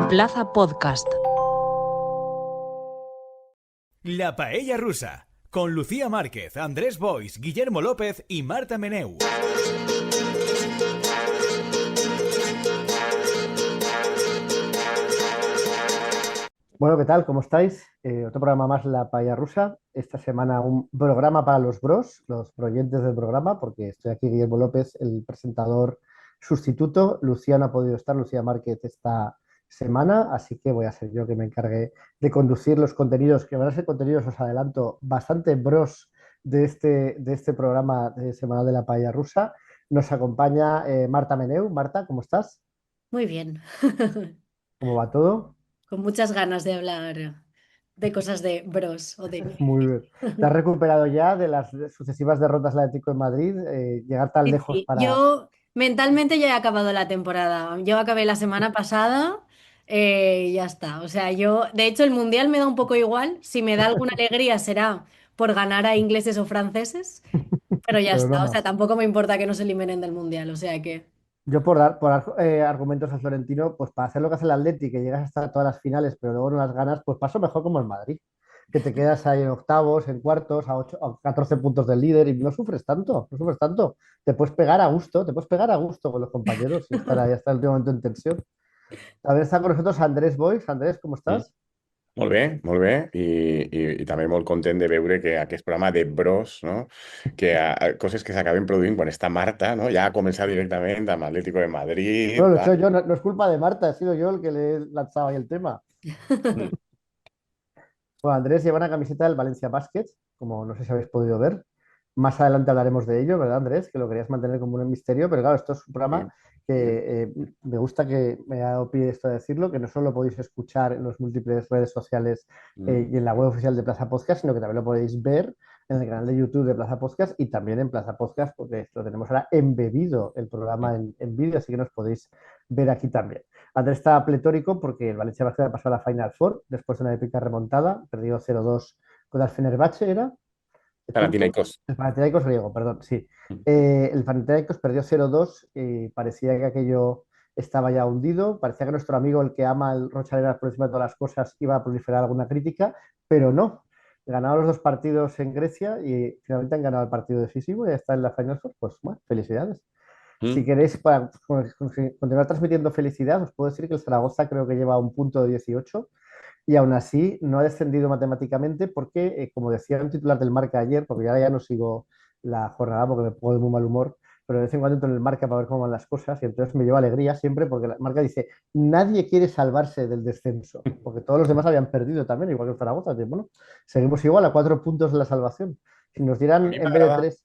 Plaza Podcast. La Paella Rusa, con Lucía Márquez, Andrés Boix, Guillermo López y Marta Meneu. Bueno, ¿qué tal? ¿Cómo estáis? Otro programa más, La Paella Rusa. Esta semana un programa para los bros, los proyentes del programa, porque estoy aquí, Guillermo López, el presentador sustituto. Lucía no ha podido estar, Lucía Márquez, esta semana, así que voy a ser yo que me encargue de conducir los contenidos, que van a ser contenidos, os adelanto, bastante bros de este programa de semanal de La Paella Rusa. Nos acompaña Marta Meneu. Marta, ¿cómo estás? Muy bien, ¿Cómo va todo? con muchas ganas de hablar de cosas de bros o de... Muy bien. ¿Te has recuperado ya de las sucesivas derrotas del Atlético de Madrid? Llegar tan Sí, lejos sí. para... Yo mentalmente ya he acabado la temporada. Yo acabé la semana pasada, y ya está. O sea, yo, de hecho, el mundial me da un poco igual. Si me da alguna alegría será por ganar a ingleses o franceses, pero ya Pero no está. O sea, más. tampoco me importa que nos eliminen del mundial. O sea que... Yo por dar argumentos a Florentino, pues para hacer lo que hace el Atleti, que llegas hasta todas las finales, pero luego no las ganas, pues paso mejor como el Madrid, que te quedas ahí en octavos, en cuartos, a 14 puntos del líder y no sufres tanto, no sufres tanto. Te puedes pegar a gusto, te puedes pegar a gusto con los compañeros y estar ahí hasta el último momento en tensión. A ver, está con nosotros Andrés Boix. Andrés, ¿cómo Mm. estás? Molt bé, i també molt content de veure que aquest programa de bros, no? Que coses que s'acaben produint quan està Marta, no? Ja ha començat directament amb Atlético de Bueno, Madrid, lo he tal. hecho yo, no, no es culpa de Marta, he sido yo el que le he lanzado ahí el tema. Mm. Bueno, Andrés lleva una camiseta del Valencia Basket, como no sé si habéis podido ver. Más adelante hablaremos de ello, ¿verdad, Andrés? Que lo querías mantener como un misterio, pero claro, esto es un Sí, programa que me gusta que me ha dado pie esto de decirlo, que no solo lo podéis escuchar en las múltiples redes sociales y en la web oficial de Plaza Podcast, sino que también lo podéis ver en el canal de YouTube de Plaza Podcast y también en Plaza Podcast, porque lo tenemos ahora embebido el programa en vídeo, así que nos podéis ver aquí también. Andrés está pletórico porque el Valencia Basket ha pasado a la Final Four después de una épica remontada, perdido 0-2 con el Fenerbahce, ¿era? ¿De turco? Panathinaikos. El Panathinaikos griego, perdón, sí. Mm. El Panathinaikos perdió 0-2 y parecía que aquello estaba ya hundido. Parecía que nuestro amigo, el que ama el Rochaleras por encima de todas las cosas, iba a proliferar alguna crítica, pero no. Ganaron los dos partidos en Grecia y finalmente han ganado el partido decisivo y ya está en la Final Four. Pues bueno, felicidades. Si Mm. queréis, para continuar transmitiendo felicidad, os puedo decir que el Zaragoza creo que lleva un punto de 18 y aún así no ha descendido matemáticamente porque, como decía un titular del Marca ayer, porque ahora ya no sigo la jornada porque me pongo de muy mal humor, pero de vez en cuando entro en el Marca para ver cómo van las cosas y entonces me lleva alegría siempre porque la Marca dice, nadie quiere salvarse del descenso, porque todos los demás habían perdido también, igual que el Zaragoza. Entonces, bueno, seguimos igual a 4 puntos de la salvación. Si nos A dieran mi en vez de m'agrada 3,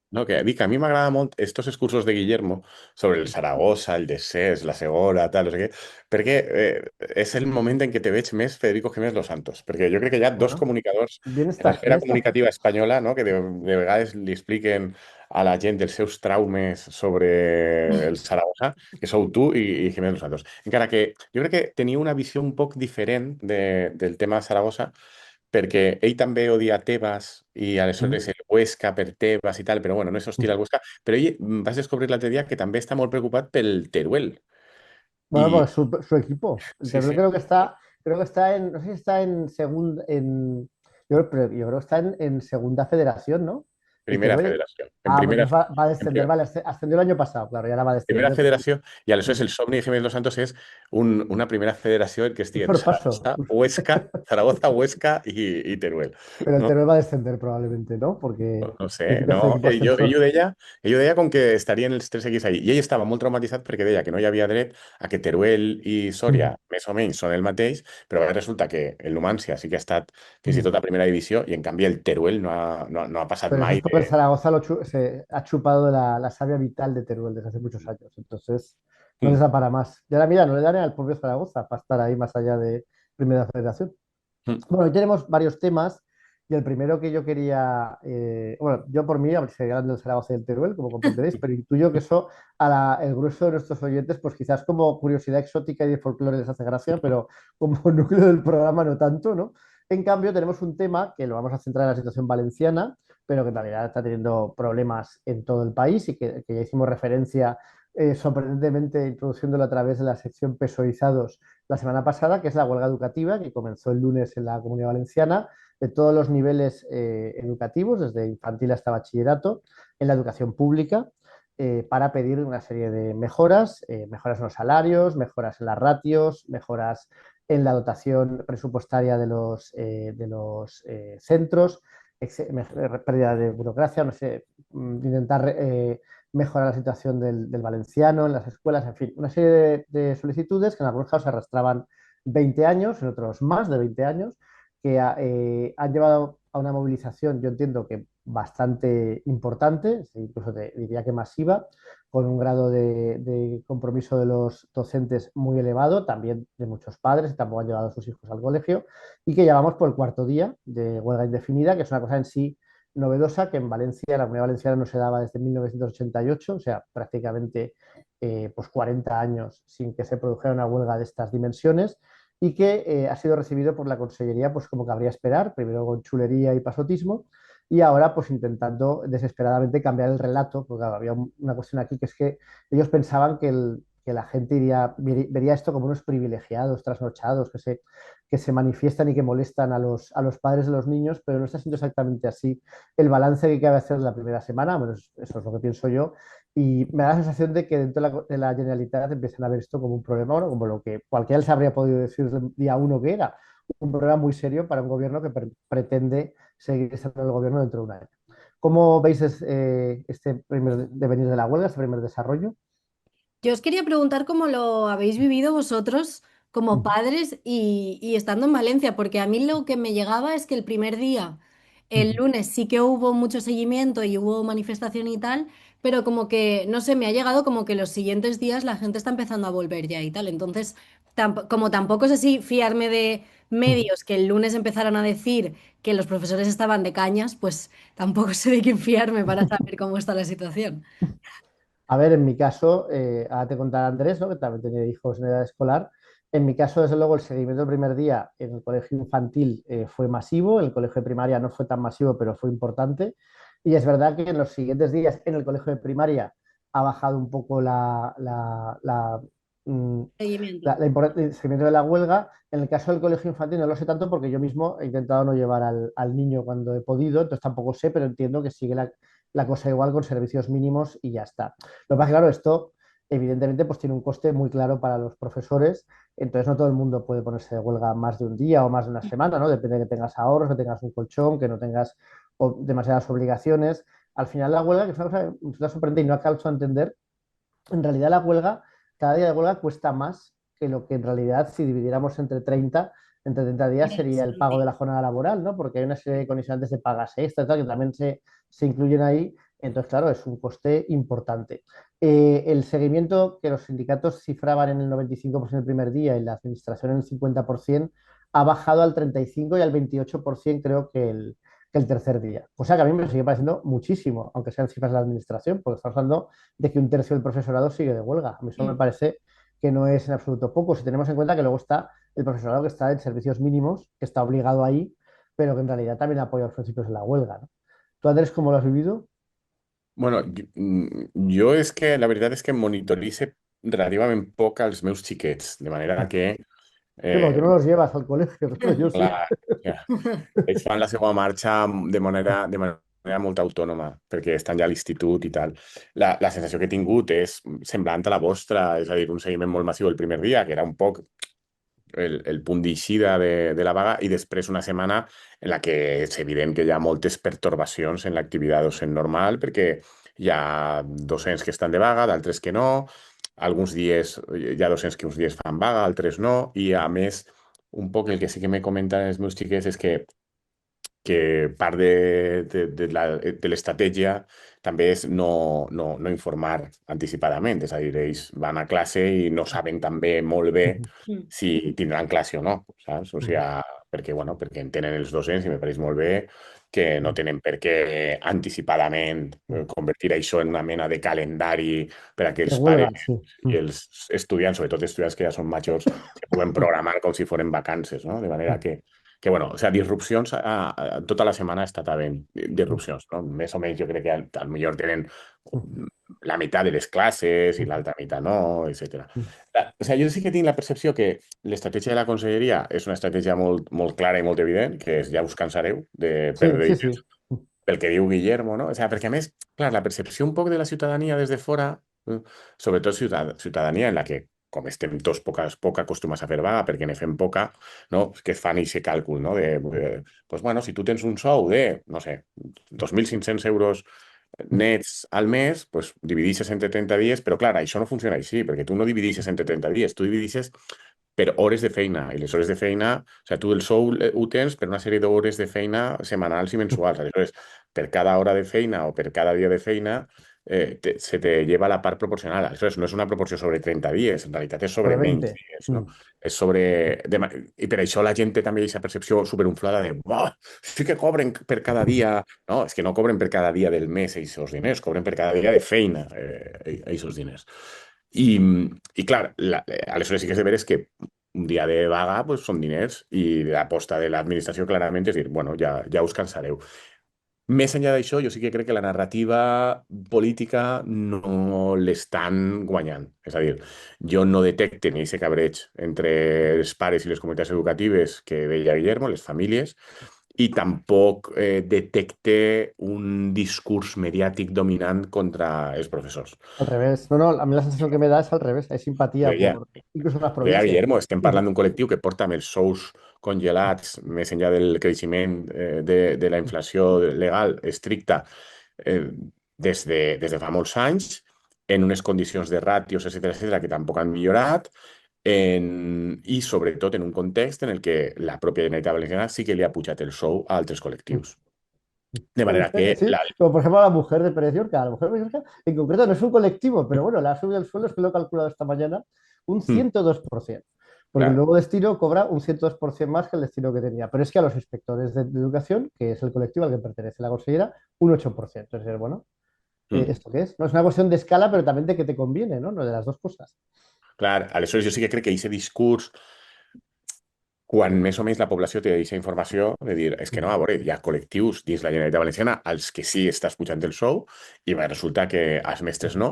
No, que dic, a mi m'agrada molt estos excursos de Guillermo sobre el Saragossa, el descens, la segona, tal, no sé què, perquè és el moment en què te veig més Federico Jiménez Los Santos, perquè jo crec que hi ha dos bueno, comunicadors bien en está, bien l'esfera está. comunicativa espanyola, no?, que de vegades li expliquen a la gent els seus traumes sobre el Saragossa, que sou tu i Jiménez Los Santos. Encara que jo crec que teniu una visió un poc diferent del tema Saragossa, perquè ell també odia Tebas i aleshores el Huesca per Tebas i tal, però bueno, no és hostil al Huesca. Però ell vas descobrir l'altre dia que també està molt preocupat pel Teruel. Bueno, I pues su equipo. El sí, Teruel sí, creo que está en, no sé si está en segunda, yo creo que está en segunda federación, ¿no? El primera Teruel. federació. En Ah, pues primera, entonces va a en descender, primera, vale, ascendió el año pasado, claro, y ahora va a primera descender. federació i aleshores el somni de Jiménez Los Santos és una primera federació en què Un estiguen sorpaso. Zaragoza, Huesca i Teruel. Pero el No? Teruel va a descender probablemente, ¿no? Porque No el sé, equipo es un no, equipo ascensor. ell ho deia com que estarien els tres equips ahí. I ell estava molt traumatitzat perquè deia que no hi havia dret a que Teruel i Sòria, més o menys, són el mateix, però ara resulta que el Numancia sí que ha estat fins i tot a primera divisió i en canvi el Teruel no ha passat Pero eso es mai porque el de... Zaragoza se ha chupado la savia vital de Teruel desde hace muchos años. Entonces, no les Mm, da para más. Y ahora, mira, no le dan al propio Zaragoza para estar ahí más allá de Primera Federación. mm, Bueno, hoy tenemos varios temas y el primero que yo quería, bueno, yo por mí, a ver si hablando del Zaragoza y del Teruel, como comprenderéis, pero intuyo que eso el grueso de nuestros oyentes, pues quizás como curiosidad exótica y de folclore les hace gracia, pero como núcleo del programa no tanto, ¿no? En cambio, tenemos un tema que lo vamos a centrar en la situación valenciana, pero que en realidad está teniendo problemas en todo el país y que ya hicimos referencia sorprendentemente introduciéndolo a través de la sección PSOizados la semana pasada, que es la huelga educativa que comenzó el lunes en la Comunidad Valenciana, de todos los niveles educativos, desde infantil hasta bachillerato, en la educación pública, para pedir una serie de mejoras, mejoras en los salarios, mejoras en las ratios, mejoras en la dotación presupuestaria de los centros, pérdida de burocracia, no sé, intentar mejorar la situación del valenciano en las escuelas, en fin, una serie de solicitudes que en algunos casos arrastraban 20 años, en otros más de 20 años, que han llevado a una movilización, yo entiendo que bastante importante, incluso diría que masiva, con un grado de compromiso de los docentes muy elevado, también de muchos padres que tampoco han llevado a sus hijos al colegio, y que llevamos por el cuarto día de huelga indefinida, que es una cosa en sí novedosa, que en Valencia, en la Comunidad Valenciana, no se daba desde 1988, o sea, prácticamente pues 40 años sin que se produjera una huelga de estas dimensiones, y que ha sido recibido por la Consellería pues como cabría esperar, primero con chulería y pasotismo, y ahora pues intentando desesperadamente cambiar el relato, porque claro, había una cuestión aquí que es que ellos pensaban que la gente vería esto como unos privilegiados, trasnochados, que se manifiestan y que molestan a los padres de los niños, pero no está siendo exactamente así el balance que cabe hacer de la primera semana, bueno, eso es lo que pienso yo, y me da la sensación de que dentro de la Generalitat empiezan a ver esto como un problema, bueno, como lo que cualquiera les habría podido decir el día uno que era, un problema muy serio para un gobierno que pretende seguir estando en el gobierno dentro de un año. ¿Cómo veis este primer devenir de la huelga, este primer desarrollo? Yo os quería preguntar cómo lo habéis vivido vosotros como Ujú, padres y estando en Valencia, porque a mí lo que me llegaba es que el primer día, el ujú. lunes, sí que hubo mucho seguimiento y hubo manifestación y tal, pero como que, no sé, me ha llegado como que los siguientes días la gente está empezando a volver ya y tal. Entonces, como tampoco sé si fiarme de Ujú. medios que el lunes empezaron a decir que los profesores estaban de cañas, pues tampoco sé de quién fiarme para saber cómo está la situación. A ver, en mi caso, ahora te contará Andrés, ¿no? Que también tenía hijos en edad escolar. En mi caso, desde luego, el seguimiento del primer día en el colegio infantil fue masivo, en el colegio de primaria no fue tan masivo, pero fue importante. Y es verdad que en los siguientes días en el colegio de primaria ha bajado un poco mm, Seguimiento. el seguimiento de la huelga. En el caso del colegio infantil no lo sé tanto porque yo mismo he intentado no llevar al niño cuando he podido, entonces tampoco sé, pero entiendo que sigue la cosa igual con servicios mínimos y ya está. Lo que pasa es que, claro, esto evidentemente pues tiene un coste muy claro para los profesores, entonces no todo el mundo puede ponerse de huelga más de un día o más de una semana, ¿no? Depende de que tengas ahorros, que tengas un colchón, que no tengas demasiadas obligaciones. Al final la huelga, que es una cosa que me sorprende y no acabo de entender, en realidad la huelga, cada día de huelga cuesta más que lo que en realidad si dividiéramos entre 30 días sería el pago de la jornada laboral, ¿no? Porque hay una serie de condicionantes de pagas extras que también se incluyen ahí. Entonces, claro, es un coste importante. El seguimiento que los sindicatos cifraban en el 95% el primer día y la administración en el 50% ha bajado al 35% y al 28% creo que el tercer día. Cosa que a mí me sigue pareciendo muchísimo, aunque sean cifras de la administración, porque estamos hablando de que un tercio del profesorado sigue de huelga. A mí eso me Mm. parece que no es en absoluto poco, si tenemos en cuenta que luego está el profesorado que está en servicios mínimos, que está obligado ahí, pero que en realidad también apoya los principios de la huelga, ¿no? ¿Tú, Andrés, cómo lo has vivido? Bueno, jo és que la veritat és que monitorice relativament poc els meus xiquets, de manera que, Sí, porque tú eh, no los llevas al colegio, pero yo sí. clar, ja, ells fan la seva marxa de manera molt autònoma, perquè estan ja a l'institut i tal. La sensació que he tingut és semblant a la vostra, és a dir, un seguiment molt massiu el primer dia, que era un poc el punt d'eixida de la vaga i després una setmana en la que és evident que hi ha moltes pertorbacions en l'activitat docent normal perquè hi ha docents que estan de vaga, d'altres que no, alguns dies hi ha docents que uns dies fan vaga, altres no, i a més, un poc el que sí que me comenten els meus xiquets és que part de l'estratègia també és no informar anticipadament, és a dir, ells van a classe i no saben també molt bé Mm. si tindran classe o no, saps? O sigui, Ujú, perquè, bueno, perquè entenen els docents i me pareix molt bé que no tenen per què anticipadament ujú. convertir això en una mena de calendari per a que De els huelga, pares sí. i els estudiants, sobretot estudiants que ja són majors, se puguen programar com si foren vacances, no? De manera que que bueno, o sigui, disrupcions, tota la setmana ha estat havent disrupcions, no? Més o menys jo crec que al millor tenen la meitat de les classes i l'altra meitat no, etc. O sigui, jo sí que tinc la percepció que l'estratègia de la conselleria és una estratègia molt, molt clara i molt evident, que és ja us cansareu de Sí, perdre sí, sí. diners pel que diu Guillermo, no? O sigui, perquè a més, clar, la percepció un poc de la ciutadania des de fora, sobretot ciutadania en la que com estem tots poc acostumats a fer vaga, perquè ne fem poca, no? Que fan aquest càlcul, no? Pues bueno, si tu tens un sou de, no sé, 2.500 euros nets al mes, pues dividixes entre 30 dies, però clar, això no funciona així, perquè tu no dividixes entre 30 dies, tu dividixes per hores de feina, i les hores de feina, o sigui, tu el sou ho tens per una sèrie d'hores de feina setmanals i mensuals. Aleshores, per cada hora de feina o per cada dia de feina, se te lleva la part proporcional. Aleshores, no és una proporció sobre 30 dies, en realitat és sobre Sobre menys 20. dies, no? És sobre... I per això la gent té també aquesta percepció superinflada de sí que cobren per cada dia. No, és que no cobren per cada dia del mes aquests diners, cobren per cada dia de feina aquests diners. I clar, aleshores sí que és de veres que un dia de vaga pues, són diners i l'aposta de l'administració clarament és dir, bueno, ja us cansareu. Més enllà d'això, jo sí que crec que la narrativa política no l'estan guanyant. És a dir, jo no detecte ni aquest cabreig entre els pares i les comunitats educatives que deia Guillermo, les famílies, i tampoc detecte un discurs mediàtic dominant contra els professors. Al revés. No, no, a mí la sensación que me da es al revés. Hay Ho simpatía deia, por incluso en las ho deia provincias. Guillermo, estem parlant d'un col·lectiu que porta amb els sous congelats més enllà del creixement de la inflació legal estricta eh, des de fa molts anys, en unes condicions de ràtios, etcètera, que tampoc han millorat, i sobretot en un context en el que la pròpia Generalitat Valenciana sí que li ha pujat el sou a altres col·lectius. De manera que Sí, como por ejemplo a la mujer de Pérez Llorca. A la mujer de Pérez Llorca, en concreto, no es un colectivo, pero bueno, le ha subido el sueldo, es que lo he calculado esta mañana, un Mm, 102%. Porque el claro, nuevo destino cobra un 102% más que el destino que tenía. Pero es que a los inspectores de educación, que es el colectivo al que pertenece la consellera, un 8%. Entonces, bueno, mm. ¿esto qué es? No es una cuestión de escala, pero también de que te conviene, ¿no? No de las dos cosas. Clar, aleshores jo sí que crec que aquest discurs quan més o menys la població té aquesta informació de dir, és que no, a veure, hi ha col·lectius dins la Generalitat Valenciana als que sí estàs pujant el sou i va resultar que als mestres no.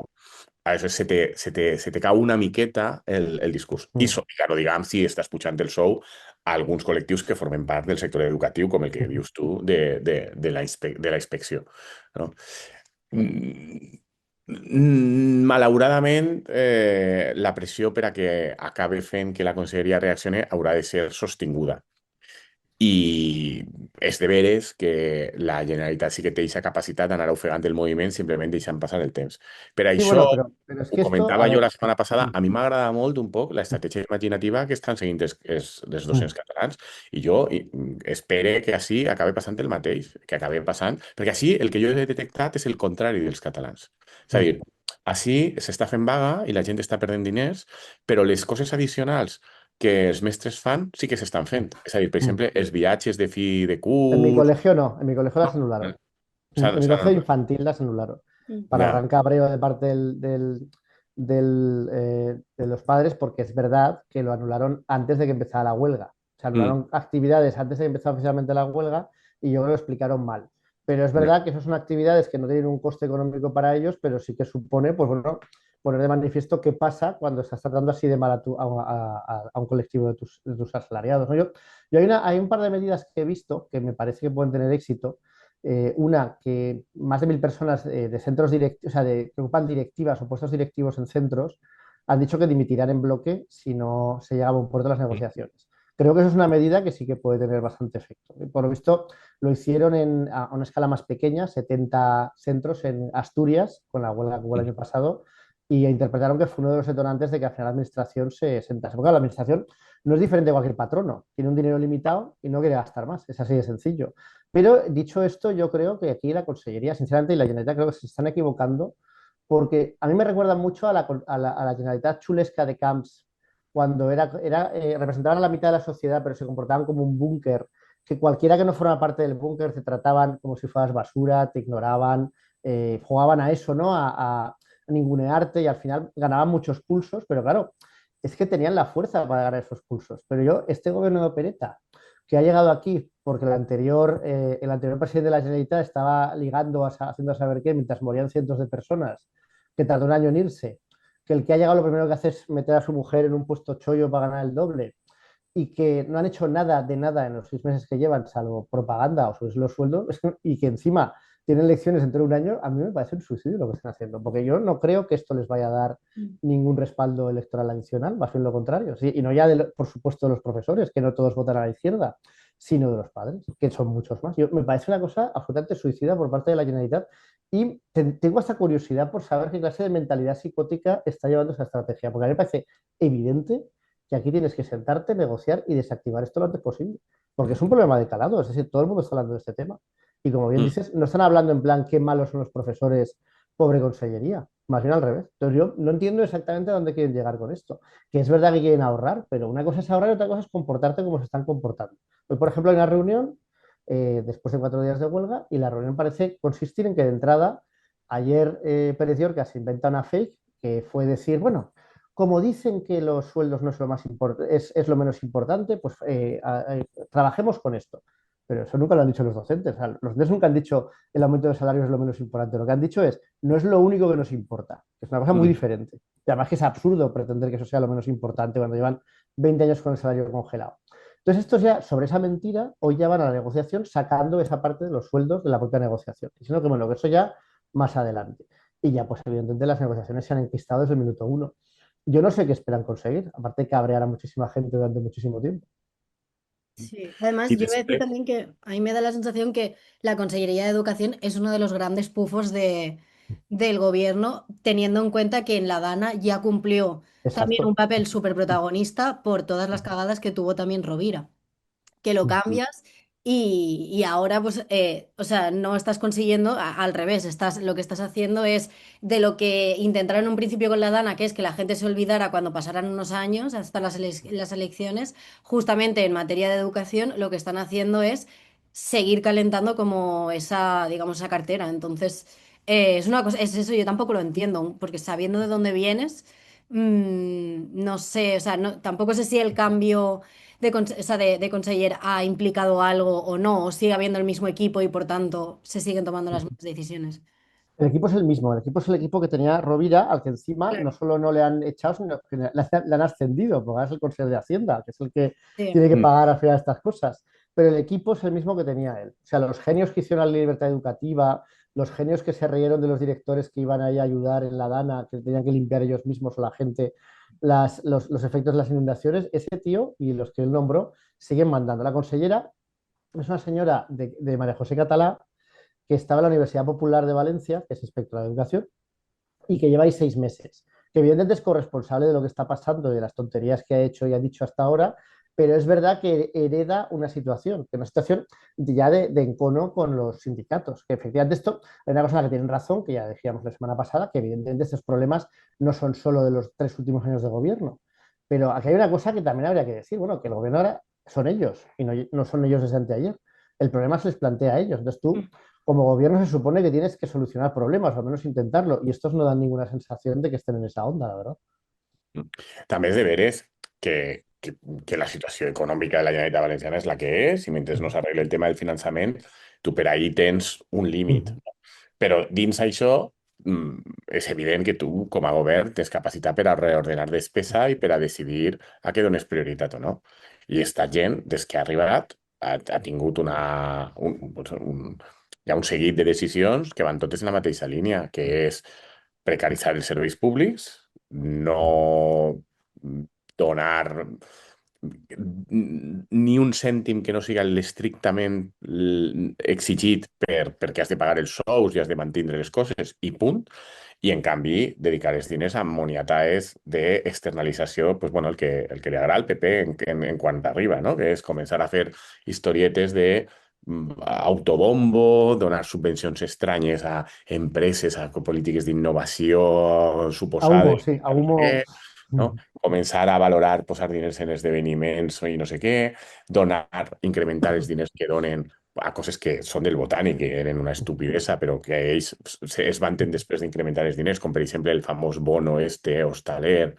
Aleshores se te cau una miqueta el discurs. I, claro, diguem, si estàs pujant el sou a alguns col·lectius que formen part del sector educatiu, com el que dius tu, de la inspecció. No? Malauradament, la pressió per a que acabi fent que la conselleria reaccioni haurà de ser sostinguda. I és de veres que la Generalitat sí que té aquesta capacitat d'anar ofegant el moviment simplement deixant passar el temps. Per Sí, això, bueno, pero es ho que esto, a comentava jo ver. la setmana passada, a mi m'agrada molt un poc l'estratègia imaginativa que estan seguint els docents catalans i jo espero que així acabi passant el mateix, que acabi passant, perquè així el que jo he detectat és el contrari dels catalans. És a dir, així s'està fent vaga i la gent està perdent diners, però les coses addicionals que els mestres fan sí que s'estan fent. És a dir, per exemple, els viatges de fi de En mi curs... colegio no, en mi colegio No, las anularon. En mi s'han colegio anul·lat. infantil las anularon. Para Ja. gran cabreo de parte de los padres, porque es verdad que lo anularon antes de que empezara la huelga. Se Mm, anularon actividades antes de que empezara oficialmente la huelga y yo creo que lo explicaron mal. Pero es ja. verdad que esas son actividades que no tienen un coste económico para ellos, pero sí que supone, pues bueno, poner de manifiesto qué pasa cuando estás tratando así de mal a un colectivo de tus asalariados, ¿no? Hay un par de medidas que he visto que me parece que pueden tener éxito. Una, que más de 1.000 personas de centros directivos, o sea, que ocupan directivas o puestos directivos en centros, han dicho que dimitirán en bloque si no se llega a un puerto de las negociaciones. Creo que eso es una medida que sí que puede tener bastante efecto. Por lo visto, lo hicieron a una escala más pequeña, 70 centros en Asturias, con la huelga que hubo el año pasado, y interpretaron que fue uno de los detonantes de que al final la administración se sentase. Porque la administración no es diferente de cualquier patrono, tiene un dinero limitado y no quiere gastar más, es así de sencillo. Pero dicho esto, yo creo que aquí la Consellería, sinceramente, y la Generalitat creo que se están equivocando, porque a mí me recuerda mucho a la Generalitat chulesca de Camps, cuando representaban a la mitad de la sociedad, pero se comportaban como un búnker, que cualquiera que no fuera parte del búnker te trataban como si fueras basura, te ignoraban, jugaban a eso, ¿no? A ningunearte y al final ganaban muchos pulsos, pero claro, es que tenían la fuerza para ganar esos pulsos. Pero este gobierno de opereta, que ha llegado aquí porque el anterior presidente de la Generalitat estaba ligando, haciendo a saber qué, mientras morían cientos de personas, que tardó un año en irse, que el que ha llegado lo primero que hace es meter a su mujer en un puesto chollo para ganar el doble y que no han hecho nada de nada en los 6 meses que llevan, salvo propaganda o subir los sueldos, y que encima tienen elecciones dentro de un año, a mí me parece un suicidio lo que están haciendo, porque yo no creo que esto les vaya a dar ningún respaldo electoral adicional, más bien lo contrario, ¿sí? Y no ya, por supuesto, de los profesores, que no todos votan a la izquierda, sino de los padres, que son muchos más. Me parece una cosa absolutamente suicida por parte de la Generalitat y tengo esta curiosidad por saber qué clase de mentalidad psicótica está llevando esa estrategia, porque a mí me parece evidente que aquí tienes que sentarte, negociar y desactivar esto lo antes posible, porque es un problema de calado, es decir, todo el mundo está hablando de este tema. Y como bien dices, no están hablando en plan qué malos son los profesores, pobre consellería, más bien al revés. Entonces yo no entiendo exactamente a dónde quieren llegar con esto, que es verdad que quieren ahorrar, pero una cosa es ahorrar y otra cosa es comportarte como se están comportando. Hoy, por ejemplo, hay una reunión después de 4 días de huelga y la reunión parece consistir en que de entrada, ayer Pérez Llorca se inventa una fake que fue decir, bueno, como dicen que los sueldos no es lo, es lo menos importante, pues trabajemos con esto. Pero eso nunca lo han dicho los docentes. O sea, los docentes nunca han dicho el aumento de salarios es lo menos importante. Lo que han dicho es, no es lo único que nos importa. Es una cosa muy diferente. Y además que es absurdo pretender que eso sea lo menos importante cuando llevan 20 años con el salario congelado. Entonces, estos ya, sobre esa mentira, hoy ya van a la negociación sacando esa parte de los sueldos de la propia negociación. Diciendo que, bueno, que eso ya más adelante. Y ya, pues evidentemente las negociaciones se han enquistado desde el minuto uno. Yo no sé qué esperan conseguir, aparte de cabrear a muchísima gente durante muchísimo tiempo. Sí, además Y yo voy a decir después, también que a mí me da la sensación que la Consellería de Educación es uno de los grandes pufos del gobierno, teniendo en cuenta que en la Dana ya cumplió también un Exacto. papel súper protagonista por todas las cagadas que tuvo también Rovira, que lo cambias y ahora pues, o sea, no estás consiguiendo, al revés, lo que estás haciendo es de lo que intentaron en un principio con la Dana, que es que la gente se olvidara cuando pasaran unos años hasta las elecciones, justamente en materia de educación, lo que están haciendo es seguir calentando como esa, digamos, esa cartera. Entonces, es una cosa, es eso, yo tampoco lo entiendo, porque sabiendo de dónde vienes, no sé, o sea, tampoco sé si el cambio o sea, de conseller ha implicado algo o no, o sigue habiendo el mismo equipo y por tanto se siguen tomando las mismas decisiones. El equipo es el mismo, el equipo es el equipo que tenía Rovira, al que encima no Claro. solo no le han echado, sino que le han ascendido, porque ahora es el consejero de Hacienda, que es el que Sí. tiene que pagar al final estas cosas. Pero el equipo es el mismo que tenía él. O sea, los genios que hicieron la libertad educativa, los genios que se rieron de los directores que iban ahí a ayudar en la Dana, que tenían que limpiar ellos mismos o la gente los efectos de las inundaciones, ese tío y los que él nombró siguen mandando. La consellera es una señora de María José Catalá, que estaba en la Universidad Popular de Valencia, que es inspectora de educación, y que lleva ahí 6 meses. Que evidentemente es corresponsable de lo que está pasando y de las tonterías que ha hecho y ha dicho hasta ahora, pero es verdad que hereda una situación, que una situación ya de encono con los sindicatos, que efectivamente esto es una cosa en la que tienen razón, que ya decíamos la semana pasada, que evidentemente estos problemas no son solo de los 3 últimos años de gobierno, pero aquí hay una cosa que también habría que decir, bueno, que el gobierno ahora son ellos y no son ellos desde anteayer. El problema se les plantea a ellos. Entonces tú, como gobierno, se supone que tienes que solucionar problemas, o al menos intentarlo, y estos no dan ninguna sensación de que estén en esa onda, la verdad. també és de veres que la situació econòmica de la Generalitat Valenciana és la que és i mentre no s'arregli el tema del finançament, tu per ahí tens un límit. Però dins això és evident que tu, com a govern, tens capacitat per a reordenar despesa i per a decidir a què dones prioritat o no. I esta gent, des que ha arribat, ha tingut hi ha un seguit de decisions que van totes en la mateixa línia, que és precaritzar els serveis públics, no donar ni un cèntim que no siga l'estrictament exigit perquè has de pagar els sous i has de mantenir les coses i punt. I en canvi dedicar els diners a moniataes d'externalització, pues, bueno, el que li agrada al PP en quan arriba, no? Que és començar a fer historietes de autobombo, donar subvencions estranyes a empreses, a polítiques d'innovació A humo, suposades, sí, a humo. no? Començar a valorar, posar diners en esdeveniments i no sé què, incrementar els diners que donen a coses que són del botànic, que eren una estupidesa, però que ells es vanten després d'incrementar els diners, com per exemple el famós bono este hostaler,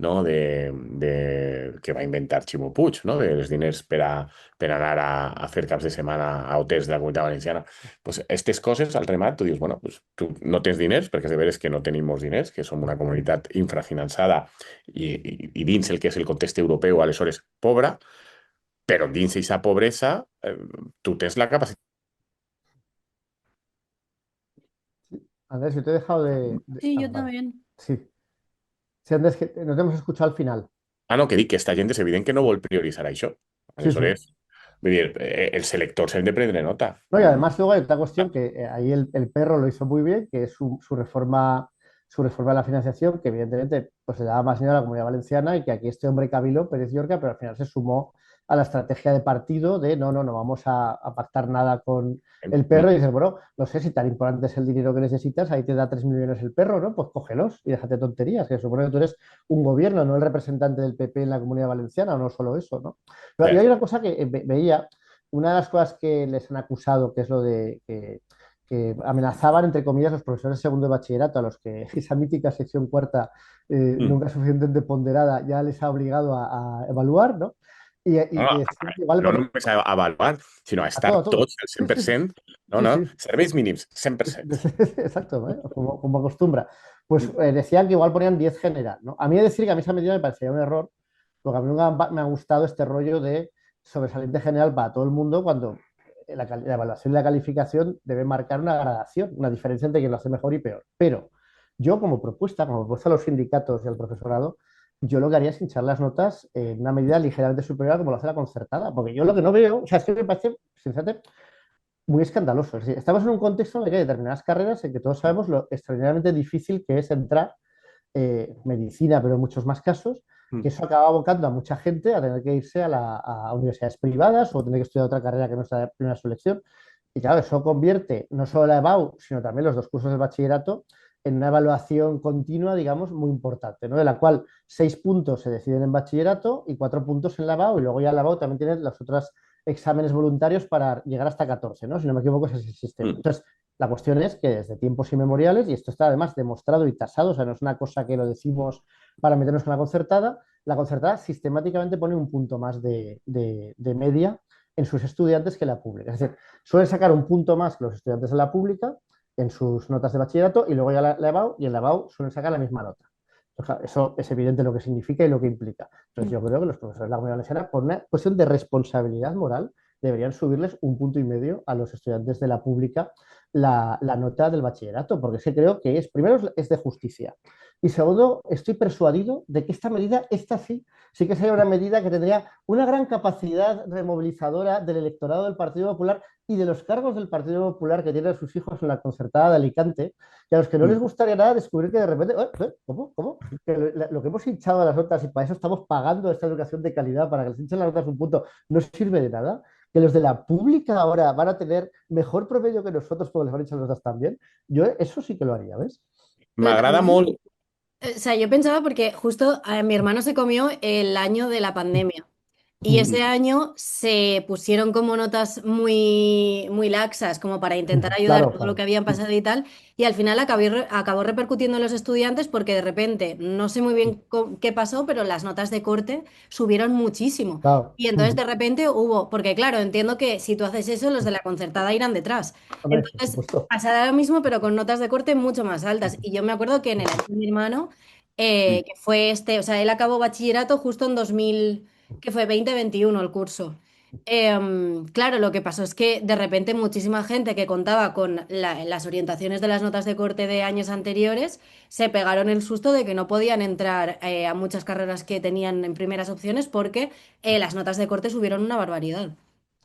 no? Que va inventar Ximo Puig, no? dels diners per anar a fer caps de setmana a hotels de la Comunitat Valenciana. Pues aquestes coses, al remat, tu dius, bueno, pues, tu no tens diners, perquè és de veres que no tenim molts diners, que som una comunitat infrafinançada i dins el que és el context europeu, aleshores, pobra, però dins d'aquesta pobresa tu tens la capacitat. Andrés, yo te he dejado Sí, yo vale. también. Sí. Sí, Andrés, que no te hemos escuchado al final. Ah, no, que dic que esta gent és evident que no vol prioritzar això. Sí, sí. Aleshores, vull dir, els selectors hem de prendre nota. No, y además luego hay otra cuestión que ahí el perro lo hizo muy bien, que es su reforma de la financiación, que evidentemente pues, le daba más dinero a la Comunidad Valenciana y que aquí este hombre caviló, Pérez Llorca, pero al final se sumó a la estrategia de partido de no vamos a pactar nada con el perro y dices, bueno, no sé si tan importante es el dinero que necesitas, ahí te da 3 millones el perro, ¿no? Pues cógelos y déjate tonterías, que supone que tú eres un gobierno, no el representante del PP en la Comunidad Valenciana, o no solo eso, ¿no? Pero y hay una cosa que veía, una de las cosas que les han acusado, que es lo de que amenazaban, entre comillas, los profesores de segundo de bachillerato, a los que esa mítica sección cuarta, nunca suficientemente ponderada, ya les ha obligado a evaluar, ¿no? No, Y decían que igual no poner només a avaluar, sinó a estar a todo. tots al Sí, sí, 100%, no, sí, no, sí. serveis mínims, 100%. Exacto, ¿eh? Como acostumbra. Pues decían que igual ponían 10 general, ¿no? A mí decir que a mí esa medida me parecía un error, porque a mí nunca me ha gustado este rollo de sobresaliente general para todo el mundo cuando la evaluación y la calificación debe marcar una gradación, una diferencia entre quien lo hace mejor y peor. Pero yo como propuesta a los sindicatos y al profesorado, yo lo que haría es hinchar las notas en una medida ligeramente superior a como lo hace la concertada, porque yo lo que no veo, o sea, es que me parece, sinceramente, muy escandaloso. Es decir, estamos en un contexto en el que hay determinadas carreras en que todos sabemos lo extraordinariamente difícil que es entrar medicina, pero en muchos más casos, que eso acaba abocando a mucha gente a tener que irse a universidades privadas o tener que estudiar otra carrera que no sea de primera selección. Y claro, eso convierte no solo la EBAU, sino también los dos cursos de bachillerato en una evaluación continua, digamos, muy importante, ¿no? De la cual 6 puntos se deciden en bachillerato y 4 puntos en la EBAU, y luego ya la EBAU también tiene las otras exámenes voluntarios para llegar hasta 14, ¿no? Si no me equivoco, ese es el sistema. Entonces, la cuestión es que desde tiempos inmemoriales, y esto está además demostrado y tasado, o sea, no es una cosa que lo decimos para meternos con la concertada sistemáticamente pone un punto más de media en sus estudiantes que la pública. Es decir, suelen sacar un punto más que los estudiantes de la pública en sus notas de bachillerato y luego ya la EBAU, y en la EBAU suelen sacar la misma nota. Eso es evidente lo que significa y lo que implica. Entonces yo creo que los profesores de la Comunidad Valenciana, por una cuestión de responsabilidad moral, deberían subirles 1,5 puntos a los estudiantes de la pública la nota del bachillerato, porque es que creo que primero es de justicia. Y segundo, estoy persuadido de que esta medida, esta sí que sería una medida que tendría una gran capacidad removilizadora del electorado del Partido Popular y de los cargos del Partido Popular que tienen sus hijos en la concertada de Alicante, y a los que no les gustaría nada descubrir que de repente, ¿cómo? Que lo que hemos hinchado a las notas y para eso estamos pagando esta educación de calidad, para que les hinchen las notas un punto, no sirve de nada. Que los de la pública ahora van a tener mejor promedio que nosotros porque les van a echar las notas también. Yo eso sí que lo haría, ¿ves? Pero M'agrada también, molt. o sea, yo pensaba porque justo mi hermano se comió el año de la pandemia. Y ese año se pusieron como notas muy, muy laxas, como para intentar ayudar Claro, todo lo que claro. habían pasado y tal. Y al final acabó repercutiendo en los estudiantes porque de repente, no sé muy bien qué pasó, pero las notas de corte subieron muchísimo. Claro. Y entonces de repente hubo, porque claro, entiendo que si tú haces eso, los de la concertada irán detrás. Hombre, por Entonces supuesto. pasará lo mismo, pero con notas de corte mucho más altas. Y yo me acuerdo que en el año de mi hermano, que fue o sea, él acabó bachillerato justo en 2000 que fue 2021 el curso. Claro, lo que pasó es que de repente muchísima gente que contaba con las orientaciones de las notas de corte de años anteriores se pegaron el susto de que no podían entrar a muchas carreras que tenían en primeras opciones porque las notas de corte subieron una barbaridad.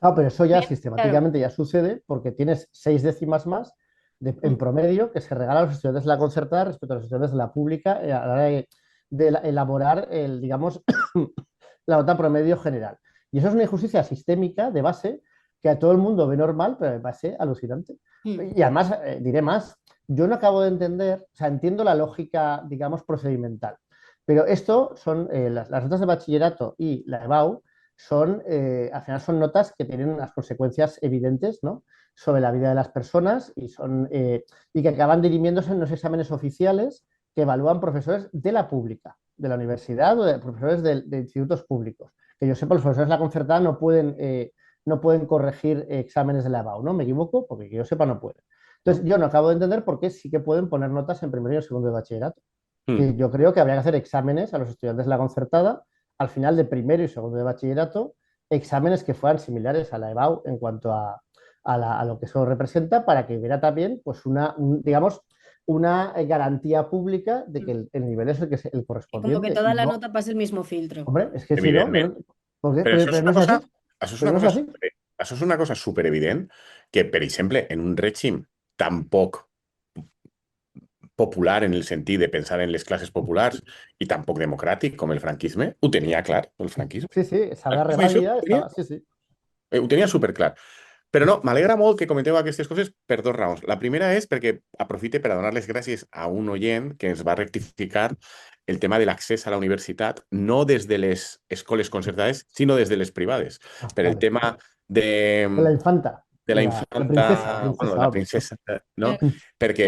Pero eso ya Claro. sistemáticamente ya sucede porque tienes 6 décimas más en promedio que se regala a los estudiantes de la concertada respecto a los estudiantes de la pública a la hora de elaborar digamos, la nota promedio general. Y eso es una injusticia sistémica de base que a todo el mundo ve normal, pero me parece alucinante. Y además, diré más, yo no acabo de entender, o sea, entiendo la lógica, digamos, procedimental, pero esto son las notas de bachillerato y la EBAU al final son notas que tienen unas consecuencias evidentes, ¿no? Sobre la vida de las personas y que acaban dirimiéndose en los exámenes oficiales que evalúan profesores de la pública. de la universidad o de profesores de institutos públicos. Que yo sepa, los profesores de la concertada no pueden corregir exámenes de la EBAU, ¿no? ¿Me equivoco? Porque que yo sepa no pueden. Entonces, yo no acabo de entender por qué sí que pueden poner notas en primero y en segundo de bachillerato. Y yo creo que habría que hacer exámenes a los estudiantes de la concertada al final de primero y segundo de bachillerato, exámenes que fueran similares a la EBAU en cuanto a lo que eso representa, para que hubiera también, pues, digamos, una garantía pública de que el nivel es el Y como que correspondiente. toda Y la no, nota pase el mismo filtro. hombre, es que si no, Evidentment. ¿por qué? Però això és Pero no una es así. cosa, això és Pero una no es cosa, así. això és una cosa superevident que, per exemple, en un règim tan poc popular en el sentit de pensar en les classes populars i tan poc democràtic com el franquisme, ho tenia clar, el franquisme. Sí, sí, esa El guerra franquisme válida estaba, sí, sí. ho tenia superclar. Però no, m'alegra molt que comenteu aquestes coses per dos raons. La primera és perquè aprofite per a donar les gràcies a un oient que ens va rectificar el tema de l'accés a la universitat, no des de les escoles concertades, sinó des de les privades. Per el Vale. tema De la infanta, de la la infanta, bueno, la vamos. princesa, no? Perquè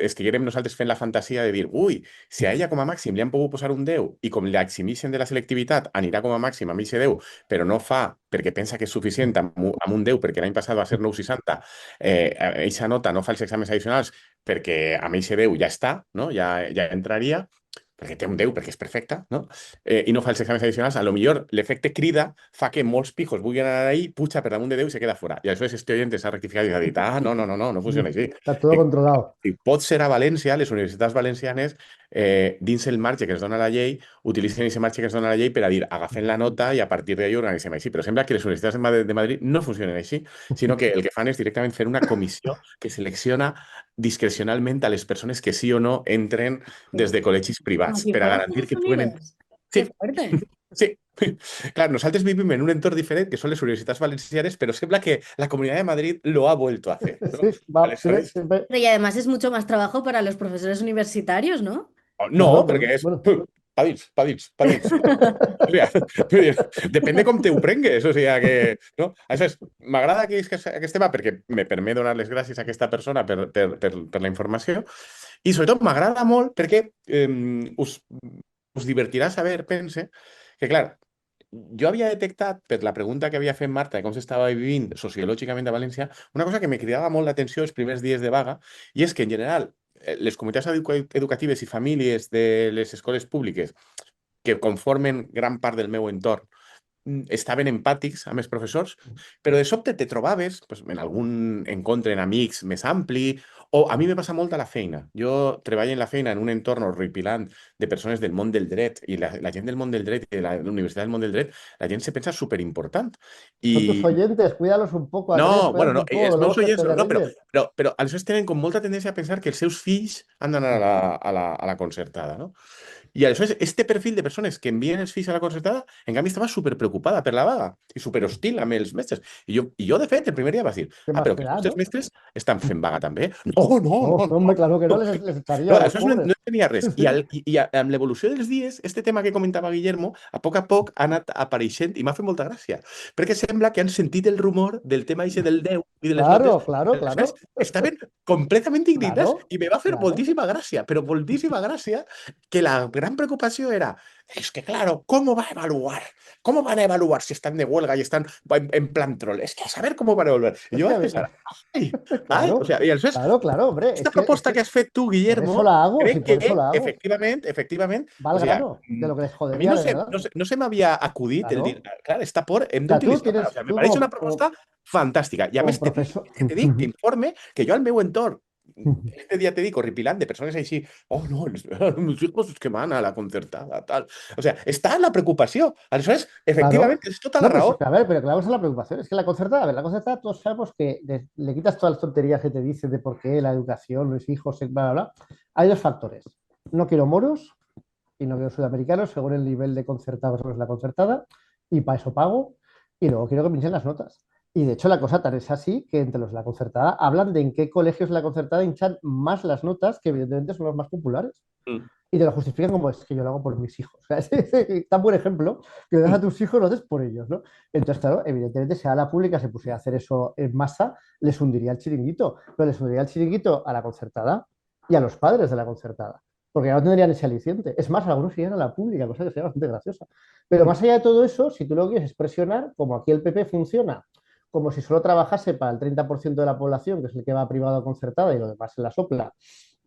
estiguérem nosaltres fent la fantasia de dir, ui, si a ella com a màxim li han pogut posar un 10 i com l'eximixen de la selectivitat anirà com a màxim amb aquest 10, però no fa perquè pensa que és suficient amb un 10 perquè l'any passat va ser 9,60, aquesta nota no fa els exàmens addicionals perquè amb aquest 10 ja està, no? Ja entraria, perquè té un 10, perquè és perfecta, no? I no fa els exàmens addicionals, a lo millor l'efecte crida fa que molts pijos vulguin anar ahí, puja per damunt de 10 i se queda fora. I aleshores este oient s'ha rectificat i ha dit, no funciona així. Está todo controlado. Si pot ser a València, les universitats valencianes, dins el marge que ens dona la llei, utilitzen aquest marge que ens dona la llei per a dir, agafen la nota i a partir d'ahí organitzem així. Però sembla que les universitats de Madrid no funcionen així, sinó que el que fan és directament fer una comissió que selecciona discrecionalment a les persones que sí o no entren des de col·legis Como privats si per a fuera garantir que Estados puguen... Unidos. Sí, Qué fuerte. sí. Clar, nosaltres vivim en un entorn diferent, que són les universitats valencianes, però sembla que la Comunitat de Madrid lo ha vuelto a hacer, ¿no? Sí, va, Aleshores, siempre. Pero y además es mucho más trabajo para los profesores universitarios, ¿no? no, Bueno, perquè és bueno. pa dins. O sigui, depèn de com te ho prengues. O sigui, que... No? Aleshores, m'agrada aquest tema perquè me permet donar les gràcies a aquesta persona per la informació i sobretot m'agrada molt perquè us divertirà saber, pense, que clar, jo havia detectat, per la pregunta que havia fet Marta de com s'estava vivint sociològicament a València, una cosa que me cridava molt l'atenció els primers dies de vaga, i és que, en general, les comunitats educatives i famílies de les escoles públiques que conformen gran part del meu entorn estaven empàtics amb els professors, però de sobte te trobaves pues, en algun encontre en amics més ampli, o a mi me passa molt a la feina. Jo treballo en la feina en un entorn horripilant de persones del món del dret, i la gent del món del dret i de la Universitat del món del dret, la gent se pensa superimportant. Son tus oyentes, cuídalos un poco, Andrés, No, bueno, no, cuídalos un els poco, meus luego se oients te no, derriten. però aleshores tenen com molta tendència a pensar que els seus fills han d'anar a la concertada, no? I aleshores, este perfil de persones que envien els fills a la concertada, en canvi, estava superpreocupada per la vaga i superhostil amb els mestres. I jo, de fet, el primer dia vaig dir, ¿Qué más però te que da, els no? mestres estan fent vaga també? No. No, hombre, claro que no, les echaría No, a los aleshores no pobres. tenia res. I amb l'evolució dels dies, este tema que comentava Guillermo, a poc ha anat apareixent i m'ha fet molta gràcia. Perquè sembla que han sentit el rumor del tema eixe del 10 i de les Claro, notes. claro, claro. Aleshores, estaven completament indignats Claro, i me va fer claro. moltíssima gràcia, però moltíssima gràcia, que la gran preocupació era, es que claro, ¿cómo va a evaluar? ¿Cómo van a evaluar si están de huelga y están en plan troll? Es que a saber cómo van a evaluar. Y yo voy a pensar, ay, Claro, o sea, y aleshores, claro, hombre. esta proposta que has fet tu, por eso Guillermo, la hago, sí, crec por eso que la hago. efectivament, Va al o sea, grano, de lo que les a mi jodería no de se, verdad. no se m'havia acudit el Claro. dir, clar, està por, hem O sea, tú d'utilitzar-la. O sea, me tú pareix como, una proposta fantàstica. I a como més, profesor. te dic, t'informe que jo al meu entorn, este dia te dic, horripilant, de persones així, oh no, mis hijos es que van a la concertada, tal. O sea, està la preocupació. Aleshores, efectivament, tens tota la No, pues, raó. a ver, pero que vamos a la preocupación. Es que la concertada, a ver, la concertada, todos sabemos que le quitas todas las tonterías que te dicen de por qué la educación, los hijos, bla, bla, bla. Hay dos factores. No quiero moros y no quiero sudamericanos según el nivel de concertada sobre la concertada, y para eso pago. Y luego quiero que pinchen las notas. Y de hecho la cosa tan es así que entre los de la concertada hablan de en qué colegios de la concertada hinchan más las notas, que evidentemente son los más populares. Y te lo justifican como es que yo lo hago por mis hijos. O sea, es tan buen ejemplo que das a tus hijos, lo haces por ellos, ¿no? Entonces, claro, evidentemente, si a la pública se pusiera a hacer eso en masa, les hundiría el chiringuito. Pero les hundiría el chiringuito a la concertada y a los padres de la concertada. porque ya no tendrían ese aliciente. Es más, algunos irían a la pública, cosa que sería bastante graciosa. Pero más allá de todo eso, si tú lo quieres es presionar, como aquí el PP funciona, como si solo trabajase para el 30% de la población, que es el que va a privado o concertada y lo demás se la sopla,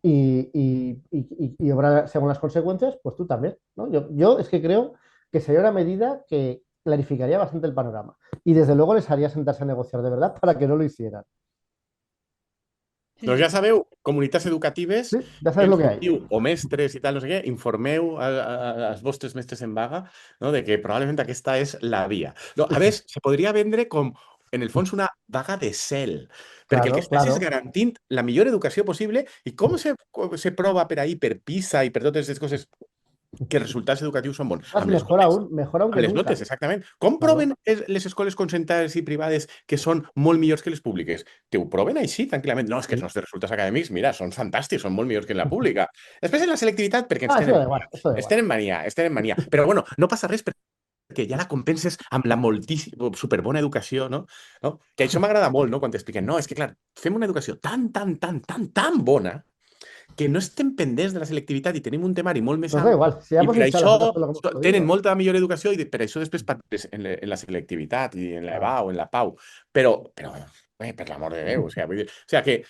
y obrar según las consecuencias, pues tú también, ¿no? Yo es que creo que sería una medida que clarificaría bastante el panorama y desde luego les haría sentarse a negociar de verdad para que no lo hicieran. Sí, Doncs ja sí. sabeu, comunitats educatives, ¿Sí? Ya que sabes lo ens que hay. sentiu, o mestres i tal, no sé què, informeu als vostres mestres en vaga, no, de que probablement aquesta és la via. No, a més, se podria vendre com, en el fons, una vaga de cel, perquè el que Claro, estàs és claro. garantint la millor educació possible i com se prova per ahir, per PISA i per totes aquestes coses, que els resultats educatius són bons? Más Amb les notes. mejor aún Amb que les nunca. notes, exactament. Com Claro. proven les escoles concertades i privades que són molt millors que les públiques? Te ho proven així, tranquil·lament. No, és que els Sí. nostres resultats acadèmics, mira, són fantàstics, són molt millors que en la pública. Després en la selectivitat, perquè ens Ah, eso tenen da igual, mania. eso da Ens igual. tenen mania, ens tenen mania. Però bueno, no passa res perquè ja la compenses amb la moltíssima, superbona educació, no? Que això m'agrada molt, no? Quan t'expliquen, no, és que clar, fem una educació tan bona que no estem pendents de la selectivitat i tenim un temari molt més Nos da alt igual. Si ya i hemos per hinchado las això pelotas con lo que hemos tenen podido. molta millor educació i per això després partes en la selectivitat i en la Claro. EVA o en la PAU. Però per l'amor de Déu, o sigui, vull dir, o sigui que,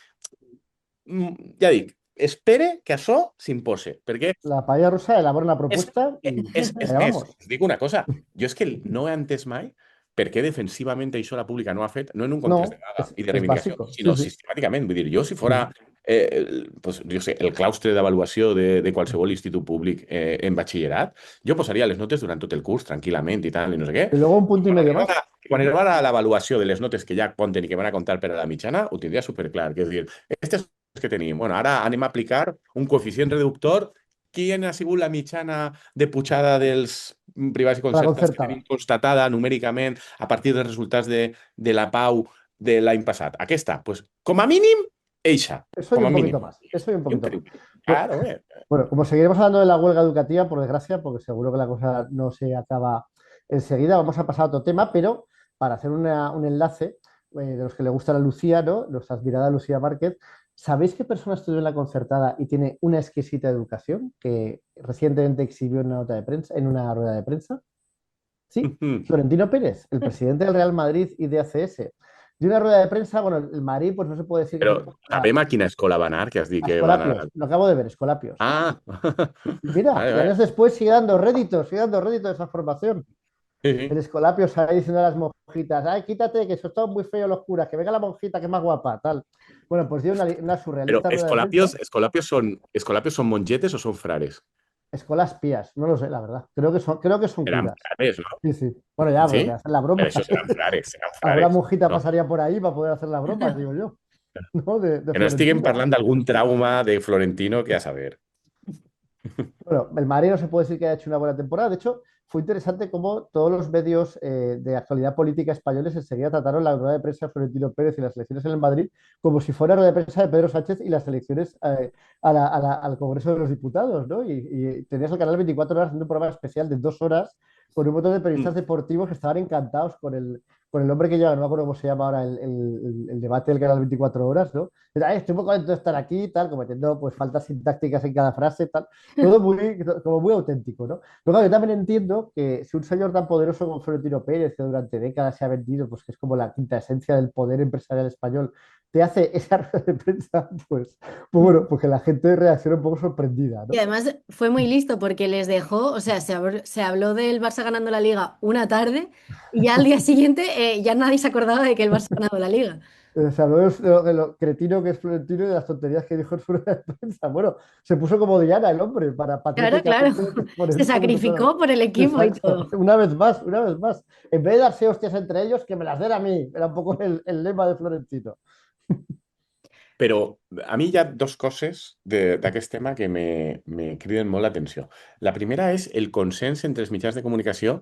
ja dic, espere que això s'impose, perquè La paella rusa elabora una és, propuesta y és allá més, vamos. us dic una cosa, jo és que no he entès mai per què defensivament això la pública no ha fet, no en un context de No, vaga i de es reivindicació, básico. Sí, sinó sí. sistemàticament. Vull dir, jo si fora, pues, jo sé, el claustre d'avaluació de qualsevol institut públic en batxillerat, jo posaria les notes durant tot el curs, tranquil·lament i tal, i no sé què. Y luego un punto y Quan medio más. arribara a l'avaluació de les notes que ja compten i que van a comptar per a la mitjana, ho tindria superclar. Que és dir, aquestes que tenim, bueno, ara anem a aplicar un coeficient reductor. Quina ha sigut la mitjana de pujada dels privats i Para concertats que tenim concertada. constatada numèricament a partir dels resultats de la PAU de l'any passat? Aquesta, pues, com a mínim, eixa, Eso y com un a mínim. poquito más. Eso y un I un poquito más. pelín. Claro, Bueno, como seguiremos hablando de la huelga educativa, por desgracia, porque seguro que la cosa no se acaba enseguida, vamos a pasar a otro tema, pero para hacer un enlace de los que le gusta la Lucía, ¿no? Nuestra admirada Lucía Márquez, ¿sabéis qué persona estudió en la concertada y tiene una exquisita educación que recientemente exhibió en una nota de prensa, en una rueda de prensa? Sí, Florentino Pérez, el presidente del Real Madrid y de ACS. De una rueda de prensa, bueno, el Madrid, pues no se puede decir que Però sabem a quina escola va anar, que has dit a que va anar... Escolapios, lo acabo de ver, Escolapios. Ah! Y mira, Vale, y vale. años después sigue dando réditos de esa formación. Sí, El sí. Escolapios ahí diciendo a las monjitas, ay, quítate, que eso está muy feo los curas, que venga la monjita que es más guapa, tal. Bueno, pues dio una Però surrealista rueda de prensa. Escolapios són mongetes o són frares? Escolas pías, no lo sé, la verdad. Creo que son Seran curas. frares, no? Sí, sí. Bueno, ya, Sí? porque hacer la Per broma. això seran frares, Alguna monjita no? pasaría por ahí para poder hacer la broma, digo yo. ¿No? De Que no estiguem Florentino. parlant d'algun trauma de Florentino que a saber. Bueno, el Madrid no se puede decir que haya hecho una buena temporada. De hecho, fue interesante cómo todos los medios de actualidad política españoles enseguida trataron la rueda de prensa de Florentino Pérez y las elecciones en el Madrid como si fuera rueda de prensa de Pedro Sánchez y las elecciones al Congreso de los Diputados, ¿no? Y tenías el canal 24 horas haciendo un programa especial de 2 horas con un montón de periodistas deportivos que estaban encantados con el hombre que lleva, no me acuerdo cómo se llama ahora, el debate del canal 24 horas, ¿no? Ay, estoy muy contento de estar aquí, tal, cometiendo pues faltas sintácticas en cada frase, tal. Todo como muy auténtico, ¿no? Pero claro, yo también entiendo que si un señor tan poderoso como Florentino Pérez, que durante décadas se ha vendido, pues que es como la quinta esencia del poder empresarial español, te hace esa rueda de prensa, pues bueno, porque la gente reacciona un poco sorprendida, Y ¿no? además fue muy listo porque les dejó, o sea, se habló del Barça ganando la liga una tarde y ya al día siguiente ya nadie se acordaba de que el Barça ha ganado la liga. Se habló de lo cretino que es Florentino y de las tonterías que dijo en su rueda de prensa. Bueno, se puso como Diana el hombre para Claro, claro. patéticamente por Se encima de todo. sacrificó por el equipo y Exacto. todo. Una vez más, una vez más. En vez de darse hostias entre ellos, que me las den a mí. Era un poco el lema de Florentino. Però a mi hi ha dos coses d'aquest tema que me criden molt l'atenció. La primera és el consens entre els mitjans de comunicació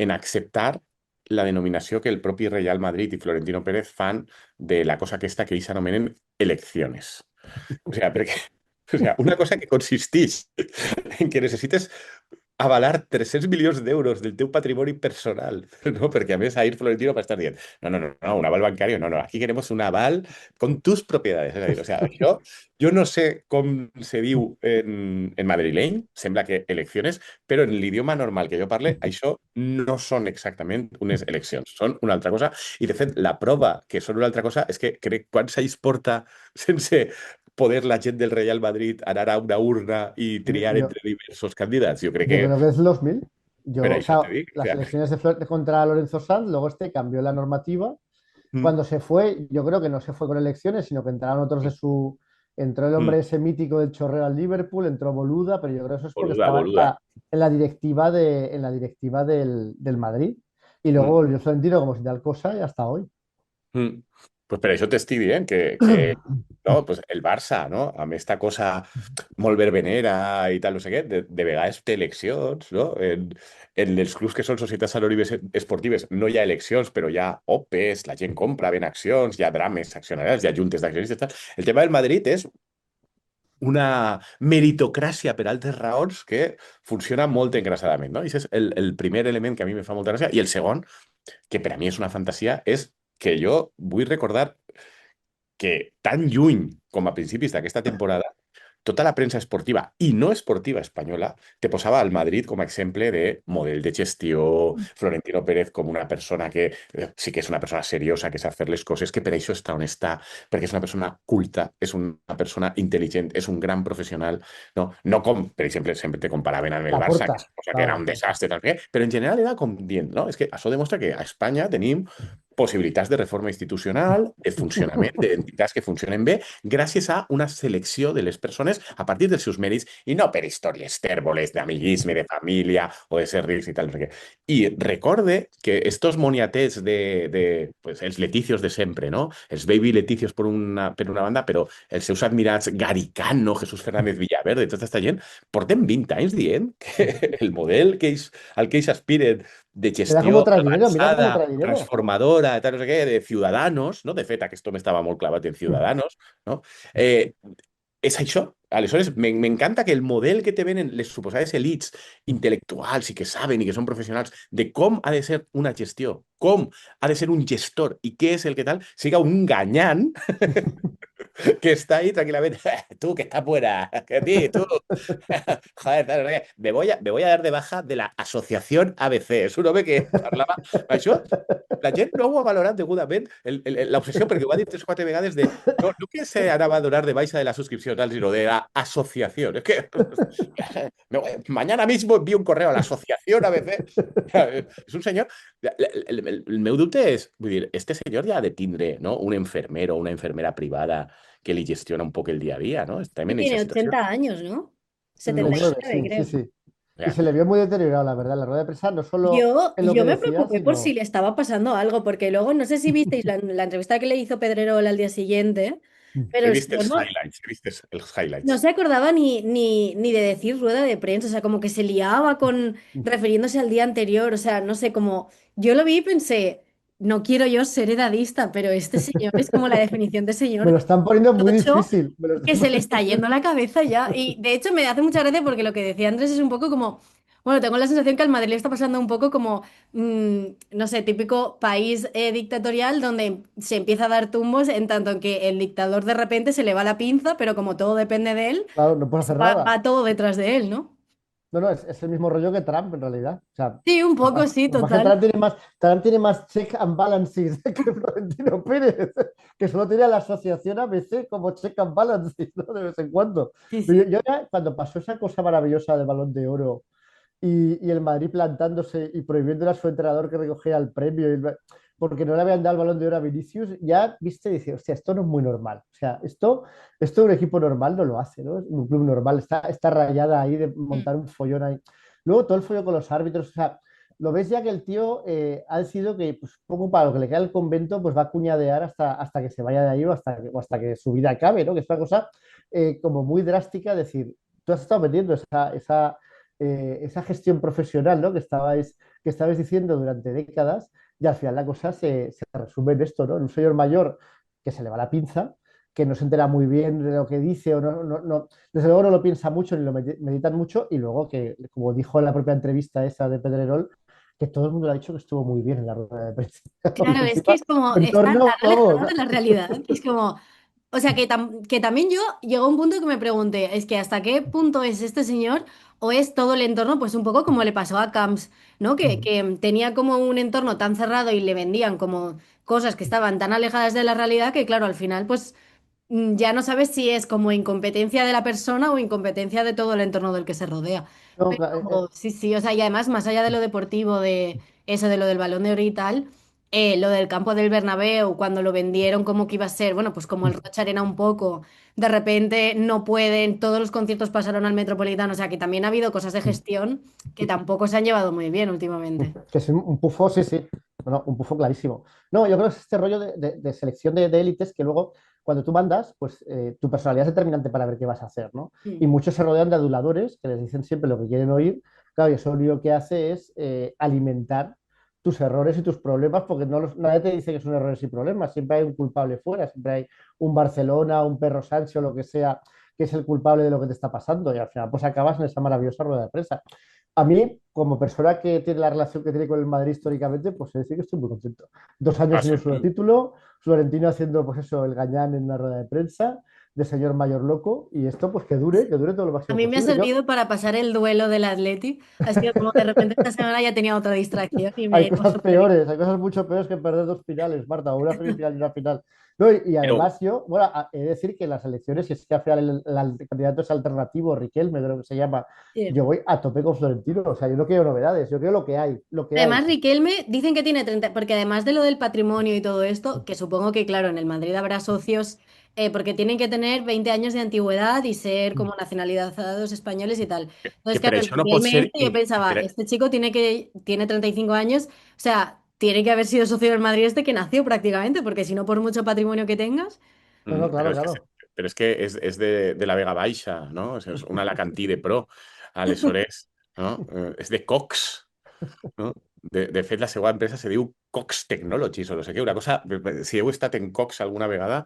en acceptar la denominació que el propi Real Madrid i Florentino Pérez fan de la cosa aquesta que ells anomenen eleccions. O sigui, perquè una cosa que consisteix en que necessites avalar 300 milions d'euros del teu patrimoni personal, ¿no? Porque a més ahir Florentino va estar dient, no, un aval bancario, no, aquí queremos un aval con tus propiedades. És a dir, o sea, jo no sé com se diu en madrileny, sembla que eleccions, però en l'idioma normal que jo parle, això no són exactament unes eleccions, són una altra cosa. I, de fet, la prova que són una altra cosa és que crec quants anys porta sense poder la gent del Real Madrid anar a una urna i triar Yo, entre diversos candidats. Jo crec yo que creo que es el 2000. per O això sea, te dic. O las sea, elecciones contra Lorenzo Sanz, luego cambió la normativa. mm, Cuando se fue, yo creo que no se fue con elecciones, sino que entraron otros de su... Entró el mm, hombre ese mítico del chorreo al Liverpool, entró Boluda, pero yo creo que eso es porque boluda, estaba boluda. en la directiva, en la directiva del Madrid. Y luego Mm, volvió Florentino como si tal cosa y hasta hoy. mm. Pues per això t'estic dient no, pues el Barça, no? Amb esta cosa molt verbenera i tal, no sé què, de vegades té eleccions, no? En els clubs que són societats anònimes esportives no hi ha eleccions, però hi ha OPEs, la gent compra, ven accions, hi ha drames accionarials, hi ha juntes d'accionistes, tal. El tema del Madrid és una meritocràcia per altres raons que funciona molt engraçadament, no? I aquest és el primer element que a mi me fa molta gràcia. I el segon, que per a mi és una fantasia, és que jo vull recordar que tan lluny com a principis d'aquesta temporada, tota la premsa esportiva i no esportiva espanyola te posava al Madrid com a exemple de model de gestió, Florentino Pérez com una persona que sí que és una persona seriosa, que sap fer les coses, que per això està on està, perquè és una persona culta, és una persona intel·ligent, és un gran professional, no, no com, per exemple, sempre te comparaven amb el La Barça, que, porta, és una cosa que claro, era la un porta. desastre, tal, però en general era com dient, no? És que això demostra que a Espanya tenim possibilitats de reforma institucional, de funcionament, d'entitats que funcionen bé, gràcies a una selecció de les persones a partir dels seus mèrits i no per històries tèrboles d'amiguisme, de família o de ser rics i tal. No sé què. I recorde que estos moniatets pues, els leticios de sempre, no? Els baby leticios per una banda, però els seus admirats Garicano, Jesús Fernández Villaverde, tota aquesta gent, porten 20 anys dient que el model al que ells aspiren de Mira gestió cómo avançada, trae dinero. transformadora, tal, no sé què, de Ciudadanos, no? De fet, aquest home estava molt clavat en Ciudadanos, no? Eh, és això. Aleshores, m'encanta que el model que te venen les suposades elites intel·lectuals i que saben i que són professionals de com ha de ser una gestió, com ha de ser un gestor i què és el que tal, siga un ganyant que está ahí tranquilamente. Tú que estás fuera, que ti, tú. Joder, tal, no sé què. Me voy a dar de baja de la Asociación ABC. És un home que parlava... Això, la gent no ho ha valorat degudament, l'obsessió, perquè ho ha dit 3 o 4 vegades de... No, no que se anava a donar de baixa de la suscripció, tal, sinó de la asociación. Es que... Mañana mismo envío un correo a la Asociación ABC. És un senyor... El meu dubte és, vull dir, este senyor ja ha de tindre, no? Un enfermero o una enfermera privada que li gestiona un poc el dia a dia, ¿no? Estem Que en aquesta tiene situació. 80 años, ¿no? Uf, 79, 79, sí, sí, creo. sí. o Y sea, se le vio muy deteriorado, la verdad, en la rueda de prensa, no solo Yo, en lo que yo me decía, preocupé por si sino... le estaba pasando algo, porque luego no sé si visteis la entrevista que le hizo Pedrerol al día siguiente, pero he el vist señor els no, highlights, he vist els no highlights. se acordaba ni de decir rueda de prensa, o sea, como que se liaba con refiriéndose al día anterior, o sea, no sé, como yo lo vi y pensé, no quiero yo ser edadista, pero este señor es como la definición de Me señor lo están poniendo muy tocho difícil. Me lo están que se le está poniendo- yendo la cabeza ya. Y de hecho me hace mucha gracia porque lo que decía Andrés es un poco como, bueno, tengo la sensación que al Madrid le está pasando un poco como, no sé, típico país dictatorial donde se empieza a dar tumbos en tanto en que el dictador de repente se le va la pinza, pero como todo depende de él, Claro, no puedo pues hacer va nada. todo detrás de él, ¿no? No, no, es el mismo rollo que Trump, en realidad. O sea, Sí, un poco, sí, lo que pasa es que total. Trump tiene más check and balances que Florentino Pérez, que solo tiene a la asociación ABC como check and balances, ¿no? De vez en cuando. Sí, Pero sí. yo ya, cuando pasó esa cosa maravillosa del Balón de Oro y el Madrid plantándose y prohibiendo a su entrenador que recogiera el premio porque no le habían dado el Balón de Oro a Vinicius, ya, viste, dice, hostia, esto no es muy normal. O sea, esto un equipo normal no lo hace, ¿no? Un club normal está rayada ahí de Mm. montar un follón ahí. Luego todo el follón con los árbitros, o sea, lo ves ya que el tío ha decidido que, pues, poco para lo que le queda el convento, pues va a cuñadear hasta que se vaya de ahí o hasta que su vida acabe, ¿no? Que es una cosa como muy drástica, decir, tú has estado metiendo esa gestión profesional, ¿no? Que estabais diciendo durante décadas y al final la cosa se resume en esto, ¿no? En un señor mayor que se le va la pinza que no se entera muy bien de lo que dice o desde luego no lo piensa mucho ni lo meditan mucho y luego que, como dijo en la propia entrevista esa de Pedrerol, que todo el mundo le ha dicho que estuvo muy bien en la rueda de prensa. Claro, Y es que encima, es como, su está entorno, tan vamos, alejado de la realidad, que es como, o sea, que también yo llegó un punto que me pregunté, es que hasta qué punto es este señor o es todo el entorno, pues un poco como le pasó a Camps, ¿no? Que tenía como un entorno tan cerrado y le vendían como cosas que estaban tan alejadas de la realidad que, claro, al final, pues ya no sabes si es como incompetencia de la persona o incompetencia de todo el entorno del que se rodea. no, Pero sí, sí, o sea, y además, más allá de lo deportivo, de eso, de lo del Balón de Oro y tal, lo del campo del Bernabéu, cuando lo vendieron como que iba a ser, bueno, pues como el Rocha Arena un poco, de repente no pueden, todos los conciertos pasaron al Metropolitano, o sea, que también ha habido cosas de gestión que tampoco se han llevado muy bien últimamente. que es un pufo, sí, sí. Bueno, un pufo clarísimo. No, yo creo que es este rollo de selección de élites que luego, cuando tú mandas, pues tu personalidad es determinante para ver qué vas a hacer, ¿no? Y Mm. muchos se rodean de aduladores que les dicen siempre lo que quieren oír. Claro, y eso lo único que hace es alimentar tus errores y tus problemas, porque nadie te dice que son errores y problemas. Siempre hay un culpable fuera, siempre hay un Barcelona, un Perro Sánchez o lo que sea, que es el culpable de lo que te está pasando. Y al final, pues acabas en esa maravillosa rueda de prensa. A mí, como persona que tiene la relación que tiene con el Madrid históricamente, pues he de decir que estoy muy contento. 2 años Ah, sin sí. un solo título, Florentino haciendo, pues eso, el gañán en una rueda de prensa, de señor mayor loco, y esto, pues que dure todo lo A máximo mí me ha posible. Yo, servido para pasar el duelo del Atleti. Ha sido como de repente esta semana ya tenía otra distracción y me ha hay ido cosas súper bien. peores, hay cosas mucho peores que perder 2 finales, Marta, o una semifinal y una final. No, y Pero, además yo, bueno, he de decir que en las elecciones, si es que al final el candidato es alternativo, Riquelme creo que se llama, Sí. yo voy a tope con Florentino, o sea, yo no quiero novedades, yo quiero lo que hay, lo que hay. Además, Riquelme dicen que tiene 30, porque además de lo del patrimonio y todo esto, que supongo que, claro, en el Madrid habrá socios, porque tienen que tener 20 años de antigüedad y ser como nacionalizados españoles y tal. Entonces, pero claro, el eso no pot Riquelme ser... este, yo pensaba, Pero, este chico tiene 35 años, o sea, tiene que haber sido socio del Madrid este que nació prácticamente, porque si no, por mucho patrimonio que tengas. No, no, Pero claro, es que, claro. pero es que es de la Vega Baixa, ¿no? O sea, es una Alacantí de pro, aleshores, ¿no? És de Cox, no? De fet, la seva empresa se diu Cox Technologies o no sé què, una cosa... Si heu estat en Cox alguna vegada,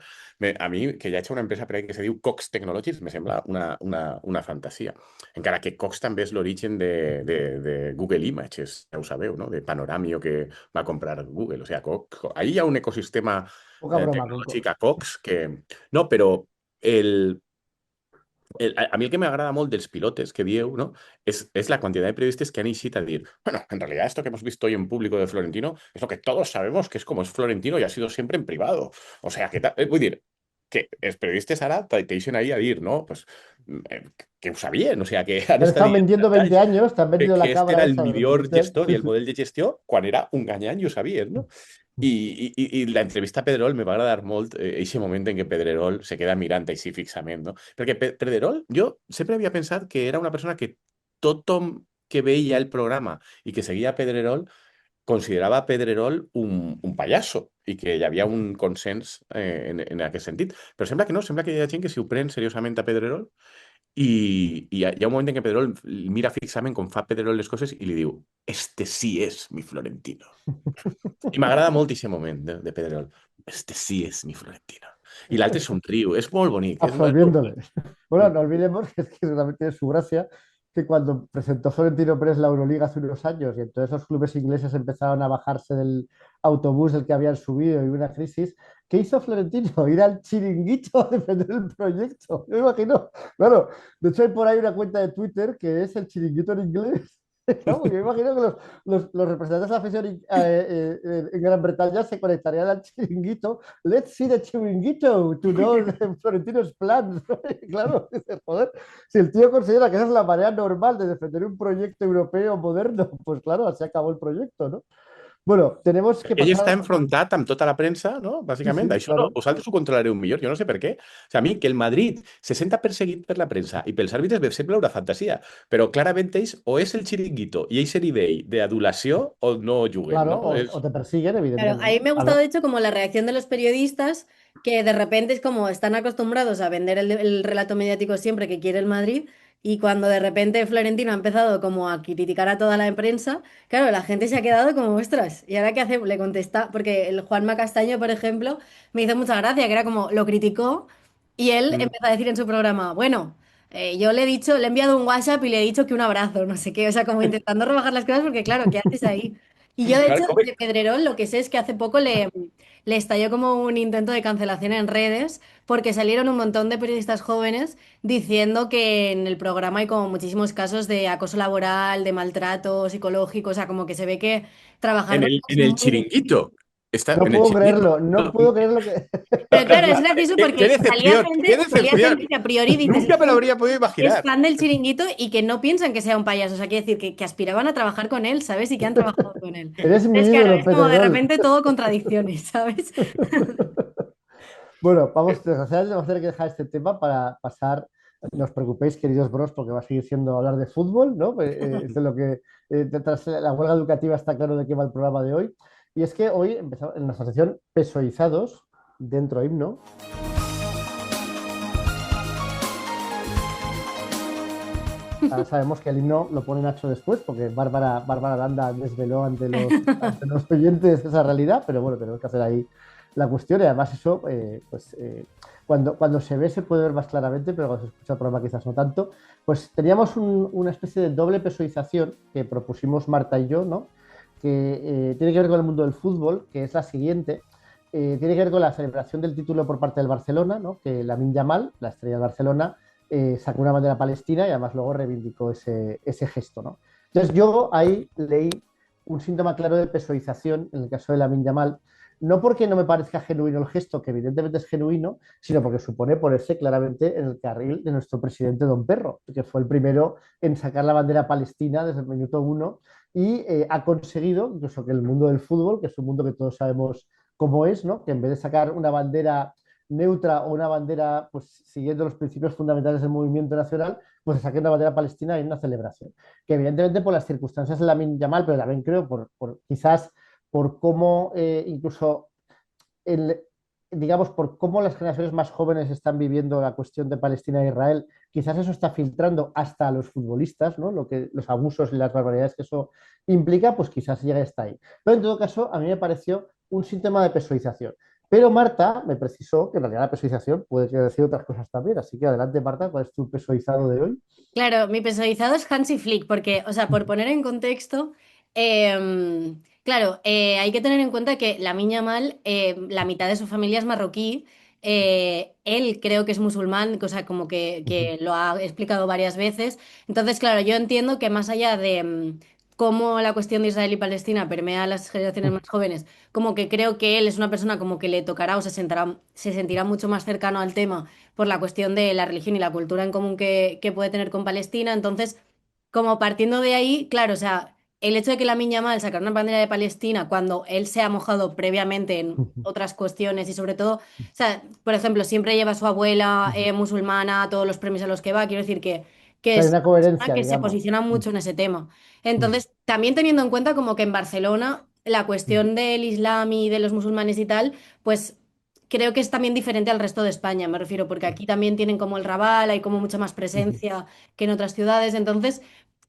a mi, que ja he hecho una empresa per ahí que se diu Cox Technologies, me sembla una fantasia. Encara que Cox també és l'origen de Google Images, ja ho sabeu, no? De Panoramio que va comprar Google. O sea, ahí hi ha un ecosistema Poca broma con tecnològic a Cox que... No, però el, a mi el que m'agrada molt dels pilotes que dieu, ¿no? Es la cantidad de periodistas que han eixit a dir, bueno, en realidad esto que hemos visto hoy en público de Florentino es lo que todos sabemos que es como es Florentino y ha sido siempre en privado. O sea, vull dir, que els periodistes ara t'eixen ahí a dir, no? Pues, que ho sabien, o sea, que han Te han estat estado dient vendiendo 20 anys años, te han vendido la que este cabra era el esa durante millor 20 años. gestor Sí, i el sí. model de gestió quan era un ganyant i ho sabien, no? I la entrevista a Pedrerol me va agradar molt eixe moment en què Pedrerol se queda mirant així fixament, no? Perquè Pedrerol, jo sempre havia pensat que era una persona que tothom que veia el programa i que seguia Pedrerol considerava a Pedrerol un pallasso i que hi havia un consens en aquest sentit. Però sembla que no, sembla que hi ha gent que si ho pren seriosament a Pedrerol i hi ha un moment en què Pedrerol mira fixament com fa Pedrerol les coses i li diu este sí és mi Florentino. I m'agrada molt aquest moment de Pedrerol. Este sí és mi Florentino. I l'altre somriu. És molt bonic. És molt Absolviéndole. bonic. Bueno, no olvidemos que es que realmente tiene su gracia que cuando presentó Florentino Pérez la Euroliga hace unos años y entonces los clubes ingleses empezaron a bajarse del autobús del que habían subido y una crisis, ¿qué hizo Florentino? Ir al chiringuito a defender el proyecto. Yo me imagino, claro, de hecho hay por ahí una cuenta de Twitter que es el chiringuito en inglés. Claro, porque yo imagino que los representantes de la afición en Gran Bretaña se conectarían al chiringuito. Let's see the chiringuito to know Florentino's plans. Claro, dices, joder, si el tío considera que esa es la manera normal de defender un proyecto europeo moderno, pues claro, así acabó el proyecto, ¿no? Bueno, tenemos que Ell pasar. està enfrontat amb tota la premsa, no? Sí, Bàsicament, sí, això no, claro. vosaltres ho controlareu millor, jo no sé per què. O sigui, a mi, que el Madrid se senta perseguit per la premsa i pels àrbitres me sembla una fantasia, però clarament ells o és el xiringuito i ell nivell d'adulació o no juguen, Claro, no? o te persiguen, Claro, a mí evidentemente. me ha gustado Claro. de hecho como la reacción de los periodistas que de repente es como están acostumbrados a vender el relato mediático siempre que quiere el Madrid Y cuando de repente Florentino ha empezado como a criticar a toda la prensa, claro, la gente se ha quedado como, ostras, ¿y ahora qué hace? Le contesta, porque el Juanma Castaño, por ejemplo, me hizo mucha gracia, que era como, lo criticó y él Mm. empezó a decir en su programa, bueno, yo le he dicho, le he enviado un WhatsApp y le he dicho que un abrazo, no sé qué, o sea, como intentando rebajar las cosas porque claro, ¿qué haces ahí? Y yo de Claro, hecho ¿cómo? de Pedrerol lo que sé es que hace poco le estalló como un intento de cancelación en redes porque salieron un montón de periodistas jóvenes diciendo que en el programa hay como muchísimos casos de acoso laboral, de maltrato psicológico, o sea, como que se ve que trabajar En con el, él es en el muy difícil. chiringuito. Está No en el puedo chiringuito. creerlo, no puedo creer lo que... Pero claro, es gracioso Qué porque decepción, qué salía gente decepción. que a priori dices, Nunca me lo habría podido es imaginar. fan del chiringuito y que no piensan que sea un payaso, o sea, quiere decir que aspiraban a trabajar con él, ¿sabes? Y que han trabajado con él. Eres mi Es claro, ídolo, es como de Pedrerol. repente todo contradicciones, ¿sabes? Bueno, vamos, desgraciadamente vamos a tener que dejar este tema para pasar, no os preocupéis, queridos bros, porque va a seguir siendo hablar de fútbol, ¿no? Es de lo que, tras la huelga educativa está claro de qué va el programa de hoy. Y es que hoy empezamos en nuestra sección Pesoizados, dentro himno. Ahora sabemos que el himno lo pone Nacho después, porque Bárbara Aranda desveló ante los oyentes esa realidad, pero bueno, tenemos que hacer ahí la cuestión y además eso, cuando se ve se puede ver más claramente, pero cuando se escucha el programa quizás no tanto. Pues teníamos una especie de doble pesoización que propusimos Marta y yo, ¿no? Que tiene que ver con el mundo del fútbol, que es la siguiente. Tiene que ver con la celebración del título por parte del Barcelona, ¿no? Que Lamine Yamal, la estrella del Barcelona, sacó una bandera palestina y además luego reivindicó ese gesto, ¿no? Entonces yo ahí leí un síntoma claro de pesoización en el caso de Lamine Yamal, no porque no me parezca genuino el gesto, que evidentemente es genuino, sino porque supone ponerse claramente en el carril de nuestro presidente Don Perro, que fue el primero en sacar la bandera palestina desde el minuto uno y ha conseguido, incluso que el mundo del fútbol, que es un mundo que todos sabemos cómo es, ¿no? Que en vez de sacar una bandera neutra o una bandera pues, siguiendo los principios fundamentales del movimiento nacional, pues se saque una bandera palestina en una celebración. Que evidentemente por las circunstancias de Lamine Yamal, pero también creo quizás por cómo incluso el, digamos, por cómo las generaciones más jóvenes están viviendo la cuestión de Palestina e Israel, quizás eso está filtrando hasta a los futbolistas, ¿no? Los abusos y las barbaridades que eso implica, pues quizás llegue hasta ahí. Pero en todo caso, a mí me pareció un síntoma de pesoización. Pero Marta me precisó que en realidad la pesoización puede decir otras cosas también. Así que adelante, Marta, ¿cuál es tu pesoizado de hoy? Claro, mi personalizado es Hansi Flick, porque, o sea, por poner en contexto, claro, hay que tener en cuenta que Lamine Yamal, la mitad de su familia es marroquí, él creo que es musulmán, cosa como que lo ha explicado varias veces. Entonces, claro, yo entiendo que más allá de cómo la cuestión de Israel y Palestina permea a las generaciones más jóvenes, como que creo que él es una persona como que le tocará o se sentirá mucho más cercano al tema por la cuestión de la religión y la cultura en común que puede tener con Palestina. Entonces, como partiendo de ahí, claro, o sea, el hecho de que la Yamal sacara una bandera de Palestina cuando él se ha mojado previamente en otras cuestiones y sobre todo, o sea, por ejemplo, siempre lleva a su abuela musulmana a todos los premios a los que va, quiero decir que Hay es una una persona coherencia, que se digamos. posiciona mucho en ese tema. Entonces, también teniendo en cuenta como que en Barcelona la cuestión del Islam y de los musulmanes y tal, pues creo que es también diferente al resto de España, me refiero, porque aquí también tienen como el Raval, hay como mucha más presencia que en otras ciudades. Entonces,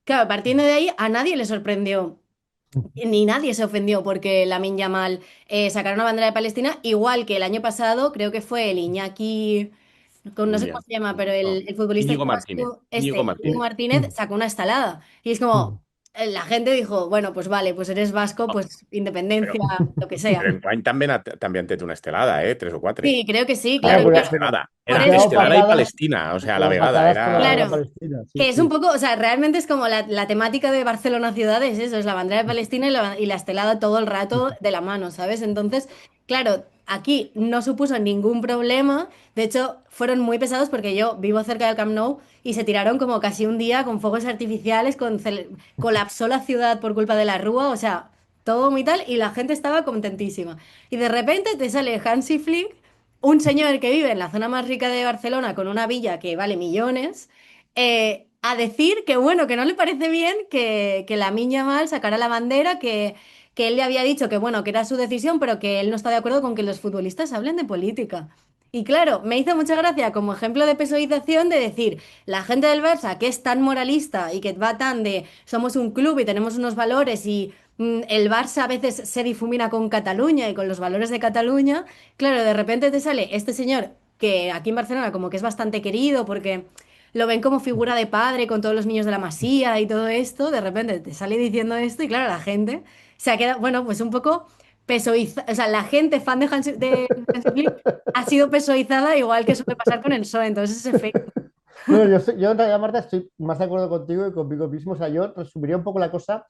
claro, partiendo de ahí, a nadie le sorprendió, ni nadie se ofendió porque Lamine Yamal sacara una bandera de Palestina, igual que el año pasado, creo que fue el Iñaki, no sé cómo Bien. se llama, pero No. el futbolista Íñigo este Martínez. vasco, Íñigo Íñigo Martínez. Martínez, sacó una estalada. Y es como, la gente dijo, bueno, pues vale, pues eres vasco, No, pues pero, independencia, lo que sea. pero en Quine también te una estelada, ¿eh? Tres o cuatro. Sí, creo que sí, Bueno, claro. Una Entonces, estelada. por ha Era eso, quedado estelada y pagada, Palestina. O sea, la quedó vegada patadas por la bandera claro, era. palestina. Sí, que es un sí. poco, o sea, realmente es como la temática de Barcelona ciudad es eso, es la bandera de Palestina y la estelada todo el rato de la mano, ¿sabes? Entonces, claro, aquí no supuso ningún problema, de hecho, fueron muy pesados porque yo vivo cerca del Camp Nou y se tiraron como casi un día con fuegos artificiales, colapsó la ciudad por culpa de la rúa, o sea, todo muy tal y la gente estaba contentísima. Y de repente te sale Hansi Flick, un señor que vive en la zona más rica de Barcelona con una villa que vale millones a decir que bueno, que no le parece bien que la Minya Mal sacara la bandera, que él le había dicho que bueno, que era su decisión, pero que él no está de acuerdo con que los futbolistas hablen de política. Y claro, me hizo mucha gracia como ejemplo de pesoización de decir, la gente del Barça que es tan moralista y que va tan de somos un club y tenemos unos valores y el Barça a veces se difumina con Cataluña y con los valores de Cataluña, claro, de repente te sale este señor que aquí en Barcelona como que es bastante querido porque lo ven como figura de padre con todos los niños de la Masía y todo esto, de repente te sale diciendo esto y claro, la gente se ha quedado, bueno, pues un poco pesoizada, o sea, la gente fan de Hansi Flick ha sido pesoizada igual que suele pasar con el PSOE, entonces ese efecto. No, yo en realidad, Marta, estoy más de acuerdo contigo y conmigo mismo. O sea, yo resumiría un poco la cosa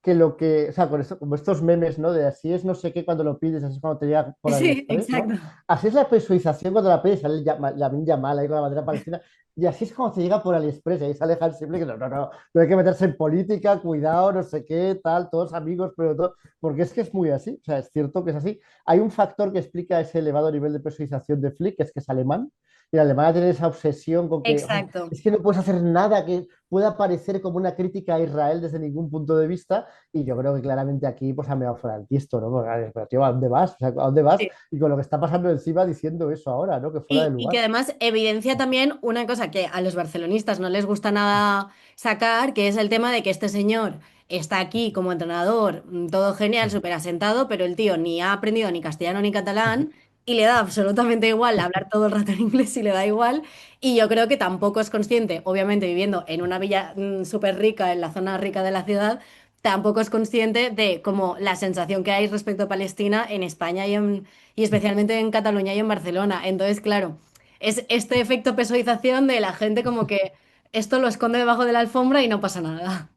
que lo que, o sea, con esto, como estos memes, ¿no? De así es no sé qué cuando lo pides, así es cuando te llega por Sí, AliExpress, ¿no? exacto. Así es la pesuización cuando la pides, sale el Lamine Yamal ahí con la bandera palestina, y así es cuando te llega por AliExpress, y ahí sale Hans Zimmer, que no hay que meterse en política, cuidado, no sé qué, tal, todos amigos, pero todo, porque es que es muy así, o sea, es cierto que es así. Hay un factor que explica ese elevado nivel de pesuización de Flick, que es alemán, y el alemán tiene esa obsesión con que "Ay, Exacto. es que no puedes hacer nada que pueda parecer como una crítica a Israel desde ningún punto de vista, y yo creo que claramente aquí pues ha meado fuera el tiesto, ¿no? Porque, a ver, pero tío, ¿a dónde vas? O sea, ¿a dónde vas? Sí. Y con lo que está pasando encima diciendo eso ahora, ¿no? Que fuera de Y que lugar. además evidencia también una cosa que a los barcelonistas no les gusta nada sacar, que es el tema de que este señor está aquí como entrenador, todo genial, súper asentado, pero el tío ni ha aprendido ni castellano ni catalán y le da absolutamente igual hablar todo el rato en inglés y le da igual. Y yo creo que tampoco es consciente, obviamente viviendo en una villa súper rica, en la zona rica de la ciudad, tampoco es consciente de como la sensación que hay respecto a Palestina en España y especialmente en Cataluña y en Barcelona. Entonces, claro, es este efecto pesoización de la gente como que esto lo esconde debajo de la alfombra y no pasa nada.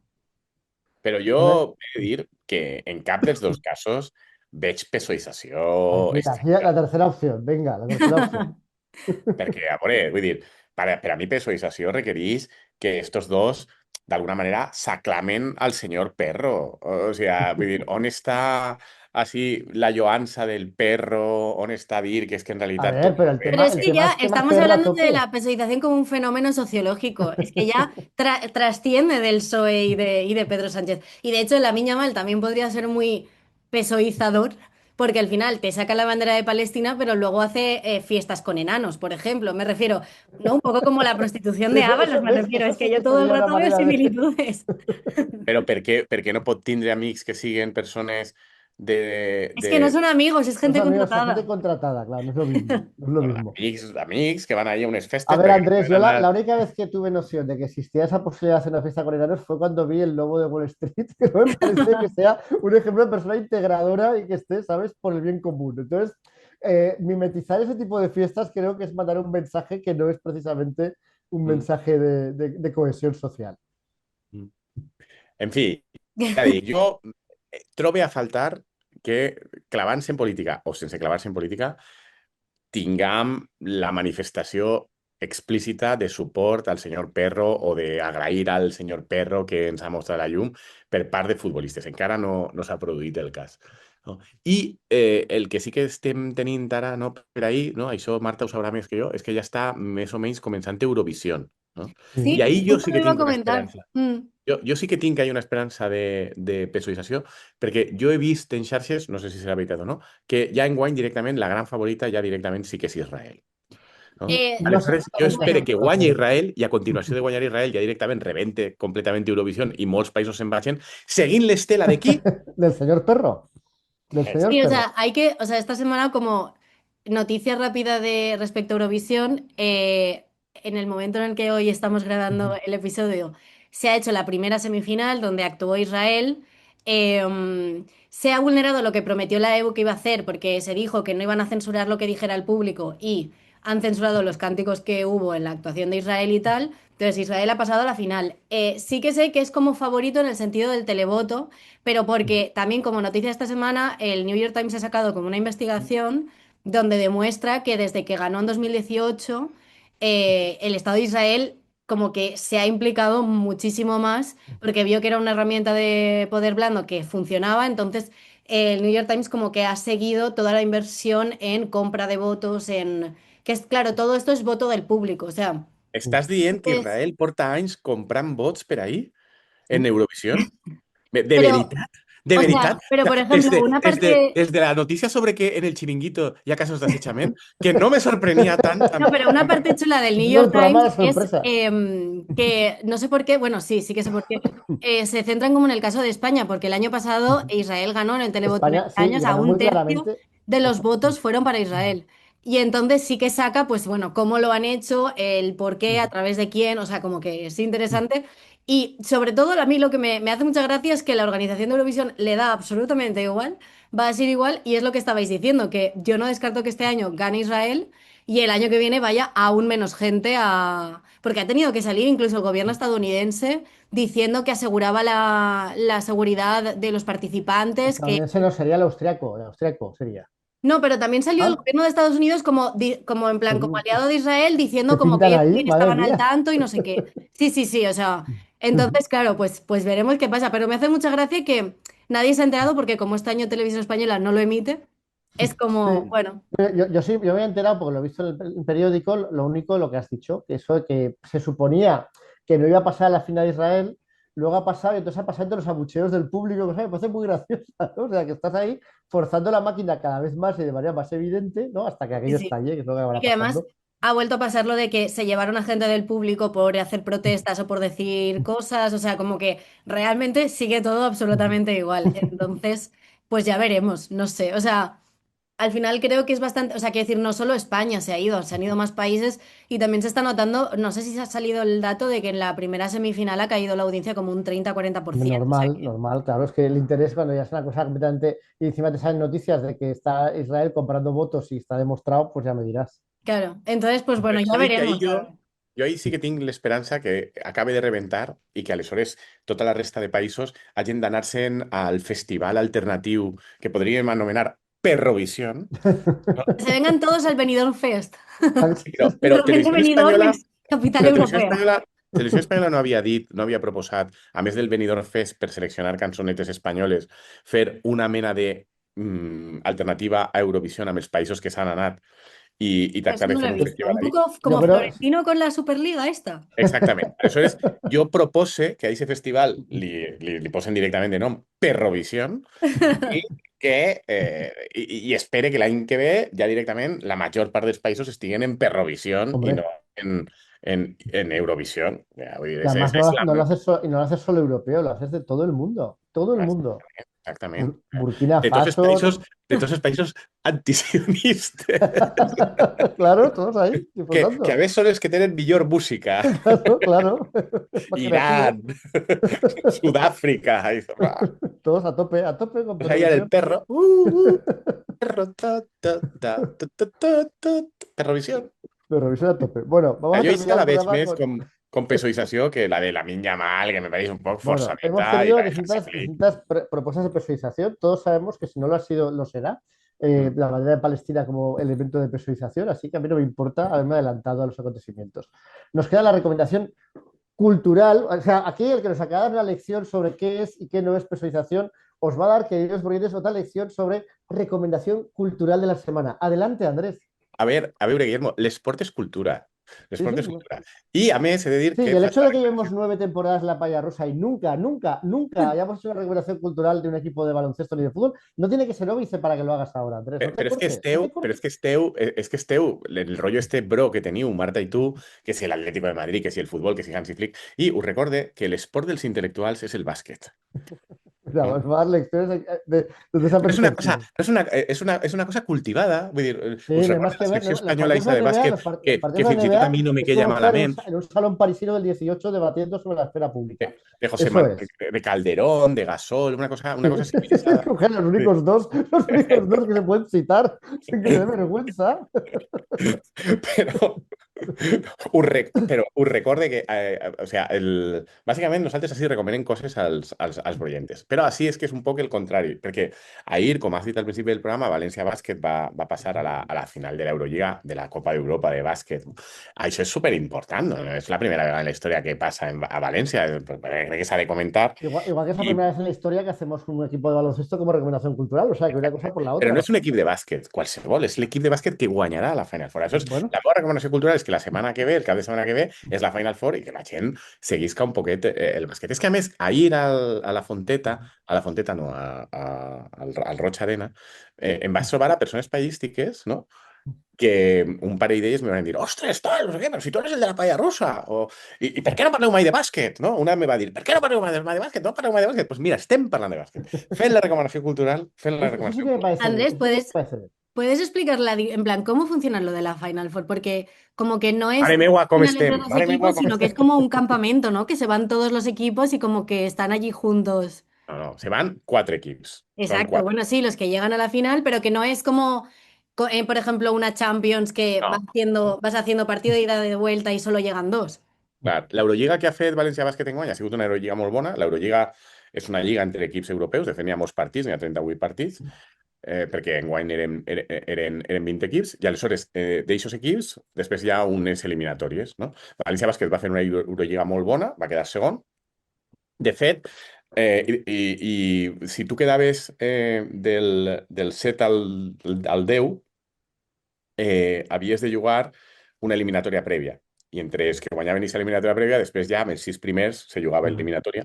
Però jo Bueno, he de dir que en cap dels dos casos veig pesoïtzació mira, aquí la estricta. tercera opción, venga, la tercera opción. Perquè, a veure, vull dir, per a mi pesoïtzació requereix que estos dos, d'alguna manera, s'aclamen al senyor perro. O sigui, vull dir, on està així la lloança del perro? On està dir que és que en A realitat ver, tot pero va bé? Pero es el que tema ya es tema estamos perra a hablando de tope. la pesoización como un fenómeno sociológico. Es que ya trasciende del PSOE y de Pedro Sánchez. Y de hecho, Lamine Yamal también podría ser muy pesoizador, porque al final te saca la bandera de Palestina, pero luego hace fiestas con enanos, por ejemplo. Me refiero, ¿no? Un poco como la prostitución de Ábalos, me ¿Ves? refiero. Eso Es que sí yo que todo el sería una rato veo manera de... similitudes. Però per què no pot tindre amics que siguen persones Es que no de son amigos, es Los gente amigos, son gente contratada. contratada, claro, no es lo mismo, no es lo bueno, mismo. amics que van ahí a unes A festes ver, perquè no Andrés, poden yo anar... la única vez que tuve noción de que existía esa posibilidad de hacer una fiesta con enanos fue cuando vi El Lobo de Wall Street, que no me parece que sea un ejemplo de persona integradora y que esté, ¿sabes?, por el bien común. Entonces, mimetizar ese tipo de fiestas creo que es mandar un mensaje que no es precisamente un Mm. mensaje de cohesión social. Mm. En fi, ja dic, jo trobo a faltar que clavant-se en política o sense clavar-se en política tinguem la manifestació explícita de suport al senyor Perro o d'agrair al senyor Perro que ens ha mostrat la llum per part de futbolistes. Encara no s'ha produït el cas. No? I el que sí que estem tenint ara no, per ahir, no? Això Marta ho sabrà més que jo, és que ja està més o menys començant Eurovisió. No? Sí. I Sí, ahí jo justo sí lo que iba a tinc una comentar. esperança. Mm. Jo sí que tinc que hi ha una esperança de pesoïtzació, perquè jo he vist en xarxes, no sé si serà veritat o no, que ja enguany directament la gran favorita ja directament sí que és Israel. No? No sé, Aleshores, jo espero Bueno. que guanyi Israel i a continuació de guanyar Israel ja directament rebente completament Eurovisió i molts països se'n vagin, seguint l'estela de qui? del señor perro, del señor Sí, o perro. sea, o sea, esta semana como noticia rápida de respecto a Eurovisión, en el momento en el que hoy estamos grabando el episodio, se ha hecho la primera semifinal donde actuó Israel. Se ha vulnerado lo que prometió la EU que iba a hacer porque se dijo que no iban a censurar lo que dijera el público y han censurado los cánticos que hubo en la actuación de Israel y tal. Entonces Israel ha pasado a la final. Sí que sé que es como favorito en el sentido del televoto, pero porque también como noticia esta semana el New York Times ha sacado como una investigación donde demuestra que desde que ganó en 2018 el Estado de Israel como que se ha implicado muchísimo más porque vio que era una herramienta de poder blando que funcionaba, entonces el New York Times como que ha seguido toda la inversión en compra de votos, en que es claro, todo esto es voto del público, o sea, Estàs dient que es- Israel porta anys comprant vots per ahir en Eurovisió? De pero veritat? De O veritat, sea, pero por ejemplo, una parte... desde la notícia sobre que en el Chiringuito hi ha casos d'assetjament, que no me sorprenia tant No, pero una parte chula del New Este es el York programa de Times es sorpresa. que no sé por qué, bueno, sí, sí que sé por qué, se centran como en el caso de España, porque el año pasado Israel ganó en el televoto de España, sí, España, o y sea, ganó un muy tercio claramente. de los votos fueron para Israel. Y entonces sí que saca, pues bueno, cómo lo han hecho, el por qué, a través de quién, o sea, como que es interesante. Y sobre todo, a mí lo que me hace mucha gracia es que la organización de Eurovisión le da absolutamente igual, va a ser igual, y es lo que estabais diciendo, que yo no descarto que este año gane Israel y el año que viene vaya aún menos gente a... Porque ha tenido que salir incluso el gobierno estadounidense diciendo que aseguraba la seguridad de los participantes, que... Estadounidense no sería el austriaco sería. No, pero también salió el Ah, gobierno de Estados Unidos como, como en plan, como aliado de Israel, ¿qué diciendo como que pintan ellos ahí? también Madre estaban al mía. tanto y no sé qué. Sí, sí, sí, o sea, entonces, claro, pues veremos qué pasa. Pero me hace mucha gracia que nadie se ha enterado porque como este año Televisión Española no lo emite, es como, Sí, bueno, yo sí, yo me he enterado porque lo he visto en el periódico, lo único, lo que has dicho, que eso de que se suponía que no iba a pasar a la final de Israel, luego ha pasado y entonces ha pasado entre los abucheos del público, que me parece muy graciosa, ¿no? O sea, que estás ahí forzando la máquina cada vez más y de manera más evidente, ¿no? Hasta que sí, aquello sí. estalle, que es lo que Y acabará que además pasando. ha vuelto a pasar lo de que se llevaron a gente del público por hacer protestas o por decir cosas, o sea, como que realmente sigue todo absolutamente igual. Entonces, pues ya veremos, no sé, o sea, al final creo que es bastante, o sea, quiero decir, no solo España se ha ido, se han ido más países y también se está notando, no sé si se ha salido el dato de que en la primera semifinal ha caído la audiencia como un 30-40%, o sea Normal, que, normal, claro, es que el interés cuando ya es una cosa completamente, y encima te salen noticias de que está Israel comprando votos y está demostrado, pues ya me dirás. claro, entonces, pues bueno, ya Això dic que ahir veremos. A ver. jo ahir sí que tinc l'esperança que acabe de rebentar i que aleshores tota la resta de països hagin d'anar-se'n al festival alternatiu que podríem anomenar Perrovision. No? Se vengan todos al Benidorm Fest. Sí, però De repente Benidorm es capital europea. Televisió Espanyola no havia dit, no havia proposat, a més del Benidorm Fest per seleccionar cançonetes espanyoles, fer una mena de alternativa a Eurovisió amb els països que s'han anat i Eso tractar de no lo fer he un visto. festival Un ahí. poco Yo como creo, Florentino con la Superliga esta. Exactament. Aleshores, jo propose que a aquest festival li posen directament de nom Perrovision i que i espere que l'any que ve ja directament la major part dels països estiguen en Perrovision i no hombre, en Eurovision. Ja, vull dir, y además és la... no lo haces y no lo haces solo europeo, lo haces de todo el mundo, todo el mundo. Exactament. Burkina De tots els Faso, països, de tots els països antisionistes, claro, todos ahí que a disfrutando. més són els que tenen millor música. Claro, claro, más creativo, Irán, Sudáfrica. todos a tope con Pues ahí era el Perrovisión. perro. Perro. Perrovisión. Perrovisión a tope. Bueno, vamos a Jo sí que terminar la el veig programa més con... com pesoització que la de la Minya Mal, que me pareix un poc Bueno, hemos forçadeta, i tenido la de Hansi Flick. distintas propuestas de personalización. Todos sabemos que si no lo ha sido, lo será. La bandera de Palestina como elemento de personalización, así que a mí no me importa haberme adelantado a los acontecimientos. Nos queda la recomendación cultural. O sea, aquí el que nos acaba de dar una lección sobre qué es y qué no es personalización, os va a dar, queridos oyentes, otra lección sobre recomendación cultural de la semana. Adelante, Andrés. A veure, Guillermo, l'esport és cultura. Sí, L'esport sí. és cultura. I, a més, he de dir Sí, y que el faig hecho la de que llevemos recomanació. 9 temporadas La Palla Rosa y nunca hayamos hecho una recuperación cultural de un equipo de baloncesto ni de fútbol, no tiene que ser óbice para que lo hagas ahora, Andrés. No te Però és que cortes, no te cortes. és que esteu, el rotllo este bro que teniu, Marta i tu, que si l'Atlético de Madrid, que si el futbol, que si Hansi Flick, i us recorde que l'esport dels intel·lectuals és el bàsquet. Mira, No? os va a dar lecciones desde esa És una cosa, perspectiva. és una cosa cultivada. Vull dir, Sí, us no hay recorda más la que ver. selecció Los espanyola partidos aquesta de de la NBA, bàsquet los que partidos de la fins i tot a NBA mi no me es queia como estar malament, en un salón parisino del 18 debatiendo sobre la esfera pública. de José Eso Manuel, es. de Calderón, de Gasol, una cosa civilizada. Coger los únicos dos que se pueden citar sin que te dé vergüenza. Però, però us recorde que, o sea, bàsicament nosaltres així recomanem coses als brollentes. Però així és que és un poc el contrari, perquè ahir, com has dit al principi del programa, València Bàsquet va passar a la final de l'Eurolliga, de la Copa d'Europa de bàsquet. Això és superimportant, no? És la primera vegada en la història que passa a València, crec que s'ha de comentar. Igual que es la primera vez en la historia que hacemos un equipo de baloncesto como recomendación cultural, o sea que una cosa por la Però otra. no és un equip de bàsquet qualsevol, és l'equip de bàsquet que guanyarà la Final Four. Això és, Bueno, la meva recomanació cultural és que la setmana que ve, el cap de setmana que ve, és la Final Four i que la gent seguisca un poquet el bàsquet. És que, a més, ahir a la Fonteta no, al Roig Arena, em vaig trobar a persones paellístiques, no?, que un parell d'elles me van dir, ostres, tal, no sé què, però si tu eres el de la paella russa, i per què no parleu mai de bàsquet? No? Una me va dir, per què no parleu mai de bàsquet? No parleu mai de bàsquet? Doncs mira, estem parlant de bàsquet. Fent la recomanació cultural, fent la Eso sí recomanació que me cultural. parece bien. Andrés, Eso sí que me parece bien. ¿puedes explicar en plan, cómo funciona lo de la Final Four? Porque como que no es Mare meua, com final entre estem? dos Mare meua, equipos, com sino que es estem? como un campamento, ¿no? Que se van todos los equipos y como que están allí juntos. No, se van 4 equips. Són Exacto, 4. bueno, sí, los que llegan a la final, pero que no es como, por ejemplo, una Champions que No. vas haciendo partido de ida de vuelta y solo llegan dos. Clar, l'Eurolliga que ha fet València Bàsquet enguany ha sigut una Eurolliga molt bona. L'Eurolliga és una lliga entre equips europeus, de fet n'hi ha molts partits, n'hi ha 38 partits, perquè enguany eren 20 equips, i aleshores d'aixos equips després hi ha unes eliminatòries, no? València Bàsquet va fer una Eurolliga molt bona, va quedar segon. De fet, i si tu quedaves del 7 al 10, havies de jugar una eliminatòria prèvia. I entre els que guanyaven aquesta eliminatòria prèvia, després ja amb els 6 primers se jugava eliminatòria.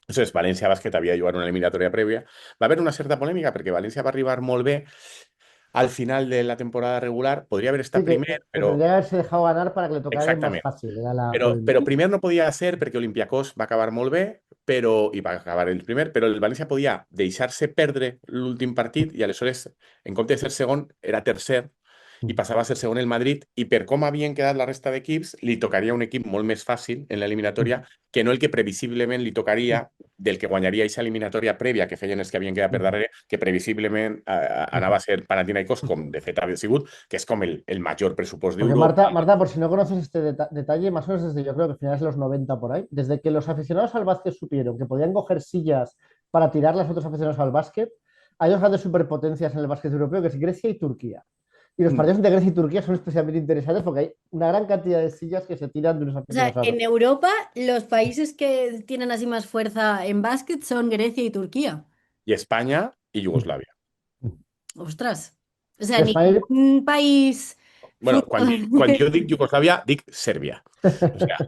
Aleshores, València Bàsquet havia de jugar una eliminatòria prèvia. Va haver una certa polèmica perquè València va arribar molt bé al final de la temporada regular. Podria haver estat Sí, primer, que però... tendría que haberse dejado ganar para que le tocara ir más Exactament. fácil. Era la Però polémica. primer no podia ser perquè Olympiacos va acabar molt bé i va acabar el primer, però el València podia deixar-se perdre l'últim partit i aleshores, en compte de ser segon, era tercer i passava a ser segon el Madrid i per com havien quedat la resta d'equips li tocaria un equip molt més fàcil en l'eliminatòria que no el que previsiblement li tocaria del que guanyaria aquesta eliminatòria prèvia que feien els que havien quedat per darrere, que previsiblement anava a ser Panathinaikos, com de fet havia sigut, que és com el major pressupost Porque d'Europa. Marta, por si no conoces este detalle, más o menos desde yo creo que finales de los 90 por ahí, desde que los aficionados al básquet supieron que podían coger sillas para tirar las otros aficionados al básquet, hay dos grandes superpotencias en el básquet europeo, que es Grecia y Turquía. Y los partidos entre Grecia y Turquía son especialmente interesantes porque hay una gran cantidad de sillas que se tiran de unos O sea, aficionados al en básquet. Europa los países que tienen así más fuerza en básquet son Grecia y Turquía. I Espanya i Iugoslàvia. Ostras. O sea, En España, ningún país... Bueno, quan jo dic Iugoslàvia, dic Sèrbia. O sea,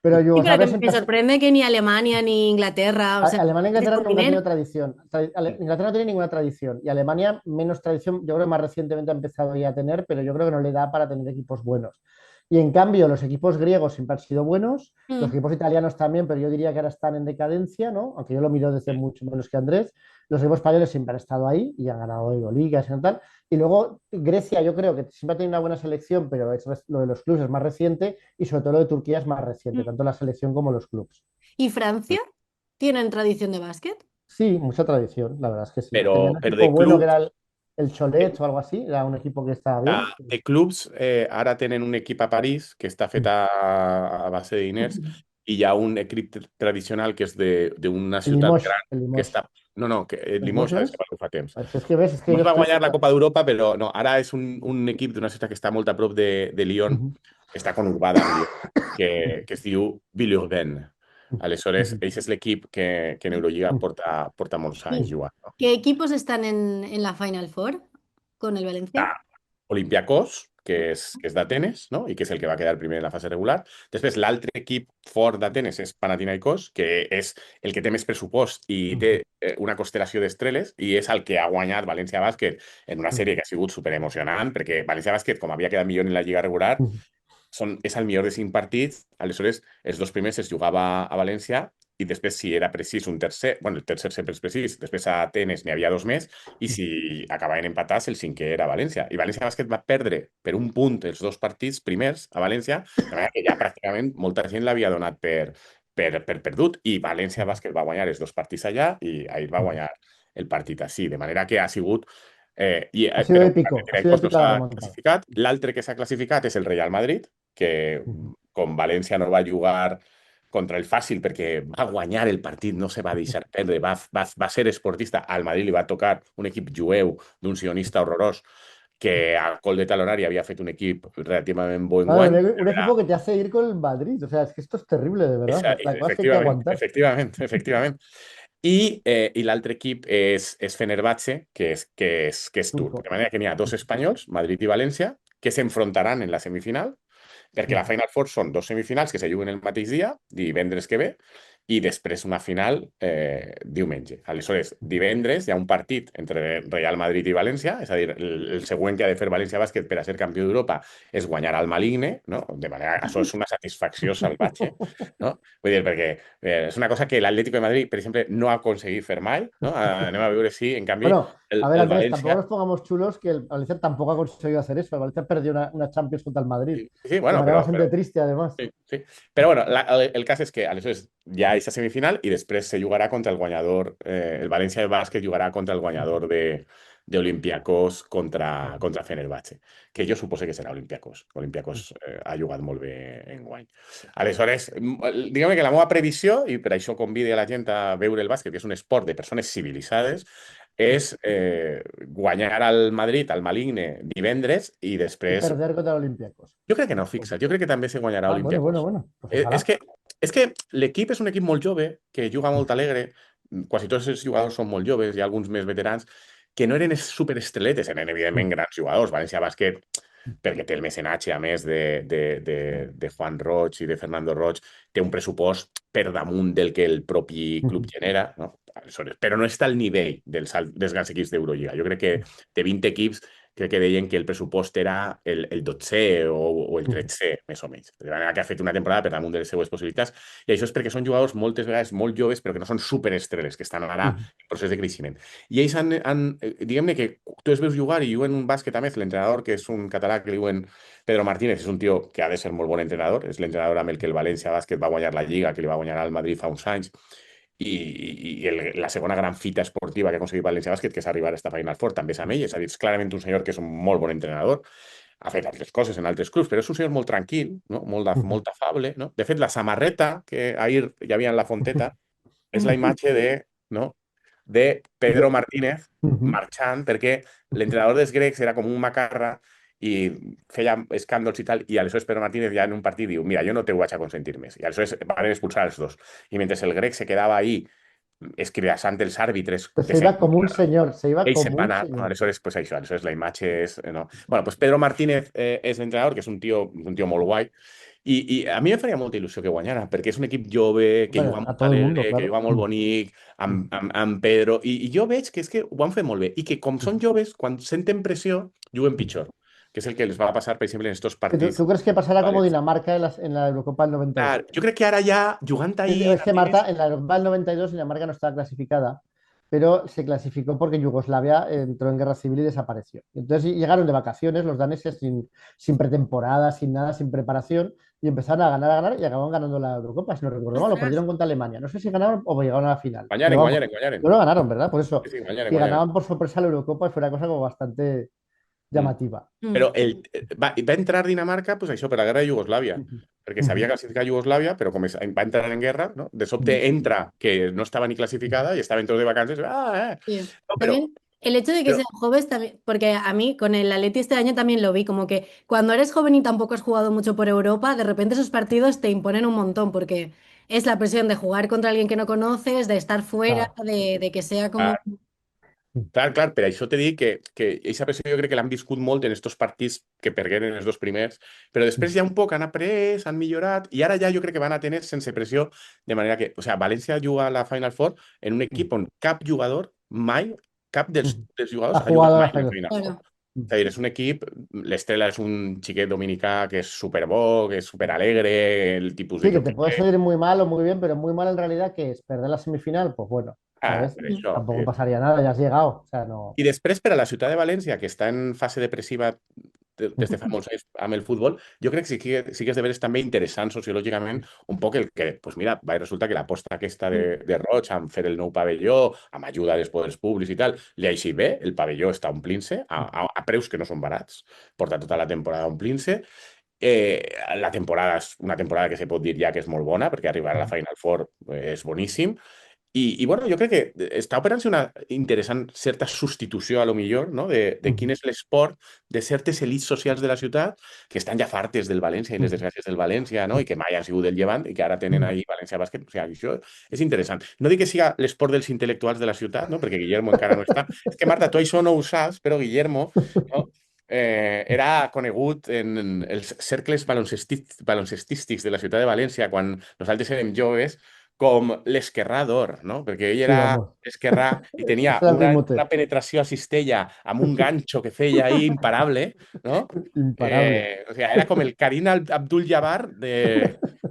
pero Sí, pero Yugoslavia que siempre me sorprende que ni Alemania ni Inglaterra, o sea, Alemania e ese Inglaterra nunca han continente- tenido tradición. Inglaterra no tiene ninguna tradición y Alemania menos tradición. Yo creo que más recientemente ha empezado ya a tener, pero yo creo que no le da para tener equipos buenos. Y en cambio, los equipos griegos siempre han sido buenos, los equipos italianos también, pero yo diría que ahora están en decadencia, ¿no? Aunque yo lo miro desde mucho menos que Andrés. Los equipos españoles siempre han estado ahí y han ganado Euroligas y tal. Y luego Grecia, yo creo que siempre ha tenido una buena selección, pero lo de los clubes es más reciente y sobre todo lo de Turquía es más reciente, tanto la selección como los clubes. ¿Y Francia? ¿Tienen tradición de básquet? Sí, mucha tradición, la verdad es que sí. Pero- Tenían un pero equipo de bueno club- que era el Cholet o algo así, era un equipo que estaba bien. de clubs, ara tenen un equip a París que està fet a base de diners i hi ha un equip tradicional que és d'una El ciutat Limoges, gran el que Limoges. està... No, que Limoges, Limoges? ara se'n fa temps. Es que ves, es que Limoges yo va estoy- guanyar la Copa d'Europa, però no, ara és un equip d'una ciutat que està molt a prop de Lyon, que està conurbada amb Lyon, que es diu Villeurbanne. Aleshores, ell és l'equip que en Eurolliga porta molts anys jugant. No? ¿Qué equipos están en la Final Four con el Valencia? Olympiacos, que és d'Atenes, no? I que és el que va quedar primer en la fase regular. Després, l'altre equip fort d'Atenes és Panathinaikos, que és el que té més pressupost i té una constel·lació d'estreles, i és el que ha guanyat València Bàsquet en una sèrie que ha sigut superemocionant, perquè València Bàsquet, com havia quedat millor en la Lliga regular, és el millor de 5 partits. Aleshores, els dos primers es jugava a València i després, si era precís, un tercer, bueno, el tercer sempre és precís, després a Atenes n'hi havia 2 més, i si acabaven empatats, el cinquè era València. I València Bàsquet va perdre per un punt els 2 partits primers a València, de manera que ja pràcticament molta gent l'havia donat per perdut, i València Bàsquet va guanyar els 2 partits allà i ahir va guanyar el partit així, de manera que ha sigut... Ha sido però épico, ha sido Panathinaikos no épica la s'ha remontada. classificat. L'altre que s'ha classificat és el Real Madrid, que com València no va jugar contra el fàcil perquè va guanyar el partit, no se va deixar perdre, va ser esportista. Al Madrid li va tocar un equip jueu d'un sionista horrorós que a col de talonari havia fet un equip relativament bo Claro, enguany. un equipo que te hace ir con el Madrid. O sea, es que esto es terrible, de verdad. La cosa que hay que aguantar. Efectivament. I l'altre equip és Fenerbahce, que és turc. De manera que n'hi ha 2 espanyols, Madrid i València, que s'enfrontaran en la semifinal. Perquè la Final Four són 2 semifinals que se juguen el mateix dia, divendres que ve, i després una final diumenge. Aleshores, divendres hi ha un partit entre Real Madrid i València, és a dir, el següent que ha de fer València Bàsquet per a ser campió d'Europa és guanyar al Maligne, no? De manera, això és una satisfacció salvatge, no? Vull dir, perquè és una cosa que l'Atlético de Madrid, per exemple, no ha aconseguit fer mai, no? Anem a veure si, en canvi, Bueno, a ver, el Andrés, tampoco València... nos pongamos chulos que el Valencia tampoco ha conseguido hacer eso. El Valencia perdió una Champions contra el Madrid. Sí, sí, De bueno, manera però, bastante triste, además. sí, sí. Però bueno, el cas és que aleshores hi ha aquesta semifinal i després se jugarà contra el guanyador, el València de bàsquet jugarà contra el guanyador de Olympiacos contra Fenerbahce, que jo suposo que serà Olympiacos. Olympiacos ha jugat molt bé enguany. Aleshores, diguem que la meva previsió, i per això convide a la gent a veure el bàsquet, que és un esport de persones civilitzades, és guanyar al Madrid, al Maligne, divendres i Y després... perder contra Olympiacos. Jo crec que no, fixa't. Jo crec que també se guanyarà Ah, bueno, Olympiacos. bueno, bueno. Pues ojalá. És que l'equip és un equip molt jove, que juga molt alegre, quasi tots els jugadors són molt joves, hi ha alguns més veterans, que no eren superestreletes, eren evidentment grans jugadors. València Bàsquet, perquè té el mecenatge, a més de Juan Roig i de Fernando Roig, té un pressupost per damunt del que el propi club genera, no? Aleshores, però no està al nivell dels grans equips d'Eurolliga. Jo crec que de 20 equips crec que deien que el pressupost era el 12è o el 13è, més o menys. De manera que ha fet una temporada per damunt de les seues possibilitats. I això és perquè són jugadors moltes vegades molt joves, però que no són superestrelles, que estan ara en procés de creixement. I ells diguem-ne que tu els veus jugar i juguen un bàsquet, a més, l'entrenador, que és un català que li diuen Pedro Martínez, és un tio que ha de ser molt bon entrenador, és l'entrenador amb el que el València Bàsquet va guanyar la Lliga, que li va guanyar al Madrid fa uns anys, i la segona gran fita esportiva que ha aconseguit València Bàsquet, que és arribar a esta Final Four, també és amb ell. És a dir, és clarament un senyor que és un molt bon entrenador, ha fet altres coses en altres clubs, però és un senyor molt tranquil, no? Molt afable. No? De fet, la samarreta que ahir hi havia en la Fonteta és la imatge no? de Pedro Martínez marxant, perquè l'entrenador dels grecs era com un macarra i feia escàndols i tal, i aleshores Pedro Martínez ja en un partit diu, mira, jo no te ho vaig a consentir més. I aleshores van expulsar els dos. I mentre el grec se quedava ahí escridassant els àrbitres... Pues se iba como un señor, se iba ell como se'n un va anar, no? señor. Aleshores, pues això, aleshores la imatge és... No? Bueno, pues Pedro Martínez és l'entrenador, que és un tio molt guai, i a mi em faria molta il·lusió que guanyara, perquè és un equip jove, que Bueno, juga a molt todo el mundo, alegre, que claro. juga molt bonic, amb Pedro, i jo veig que és que ho han fet molt bé, i que com són joves, quan senten pressió, juguen pitjor, que és el que les va passar, per exemple, en estos ¿Tú, partits. tú crees que pasará como Vale. Dinamarca en la Eurocopa del 92? Clar, jo crec que ara ja, jugant ahir... Es que Marta, en la Eurocopa del 92 Dinamarca no estaba clasificada, pero se clasificó porque Yugoslavia entró en guerra civil y desapareció. Entonces llegaron de vacaciones los daneses sin pretemporada, sin nada, sin preparación, y empezaron a ganar y acabaron ganando la Eurocopa, si no recuerdo mal, lo perdieron contra Alemania. No sé si ganaron o llegaron a la final. Pero vamos, Guanyaren. no lo ganaron, ¿verdad? Por eso, Sí, que guanyaren. ganaban por sorpresa la Eurocopa y fue una cosa como bastante llamativa. Però va entrar Dinamarca, pues això, per la guerra de Iugoslàvia, perquè s'havia classificat Iugoslàvia, però com va entrar en guerra, no? De sobte entra que no estava ni clasificada y estaven tots de vacances. Sí. No, però, También el hecho de que sean jóvenes, también, porque a mí con el Atleti este año también lo vi, como que cuando eres joven y tampoco has jugado mucho por Europa, de repente esos partidos te imponen un montón, porque es la presión de jugar contra alguien que no conoces, de estar fuera, Claro. de que sea como... clar, per això t'he dit que aquesta pressió jo crec que l'han viscut molt en estos partits que pergueren els dos primers, però després ja un poc han après, han millorat, i ara ja jo crec que van a tenir sense pressió, de manera que, o sigui, València juga a la Final Four en un equip on cap jugador mai, cap dels jugadors Ha ha jugat jugado a mai la a la Final Final Claro. Four. És a dir, és un equip, l'Estrela és un xiquet dominicà que és superbo, que és superalegre, el tipus Sí, de que joc te puede salir muy mal o muy bien, pero muy mal en realidad, que es perder la semifinal, pues bueno, ¿sabes? per això. Tampoco pasaría nada, ya has llegado. O sea, no. I després, per a la ciutat de València, que està en fase depressiva des de fa molts anys amb el futbol, jo crec que sí que és de veres també interessant sociològicament un poc el que, doncs mira, va resultar que l'aposta aquesta de Roig amb fer el nou pavelló, amb ajuda dels poders públics i tal, li ha eixit bé, el pavelló està omplint-se a preus que no són barats, porta tota la temporada omplint-se. La temporada és una temporada que se pot dir ja que és molt bona, perquè arribar a la Final Four és boníssim. I bueno, jo crec que està operant-se una interessant certa substitució, a lo millor, no? de quin és l'esport de certes elits socials de la ciutat que estan ja fartes del València i les desgràcies del València, no? I que mai han sigut del Llevant i que ara tenen ahí València Bàsquet. O sigui, això és interessant. No dic que siga l'esport dels intel·lectuals de la ciutat, no? Perquè Guillermo encara no està. És que, Marta, tu això no ho saps, però Guillermo, no? era conegut en els cercles baloncestístics de la ciutat de València, quan nosaltres érem joves, com l'esquerrà d'or, no? Perquè ell Sí, era vamos. esquerrà i tenia Ese era el una ritmote. penetració a cistella amb un ganxo que feia ahí imparable, no? Imparable. O sea, era com el Karim Abdul-Jabbar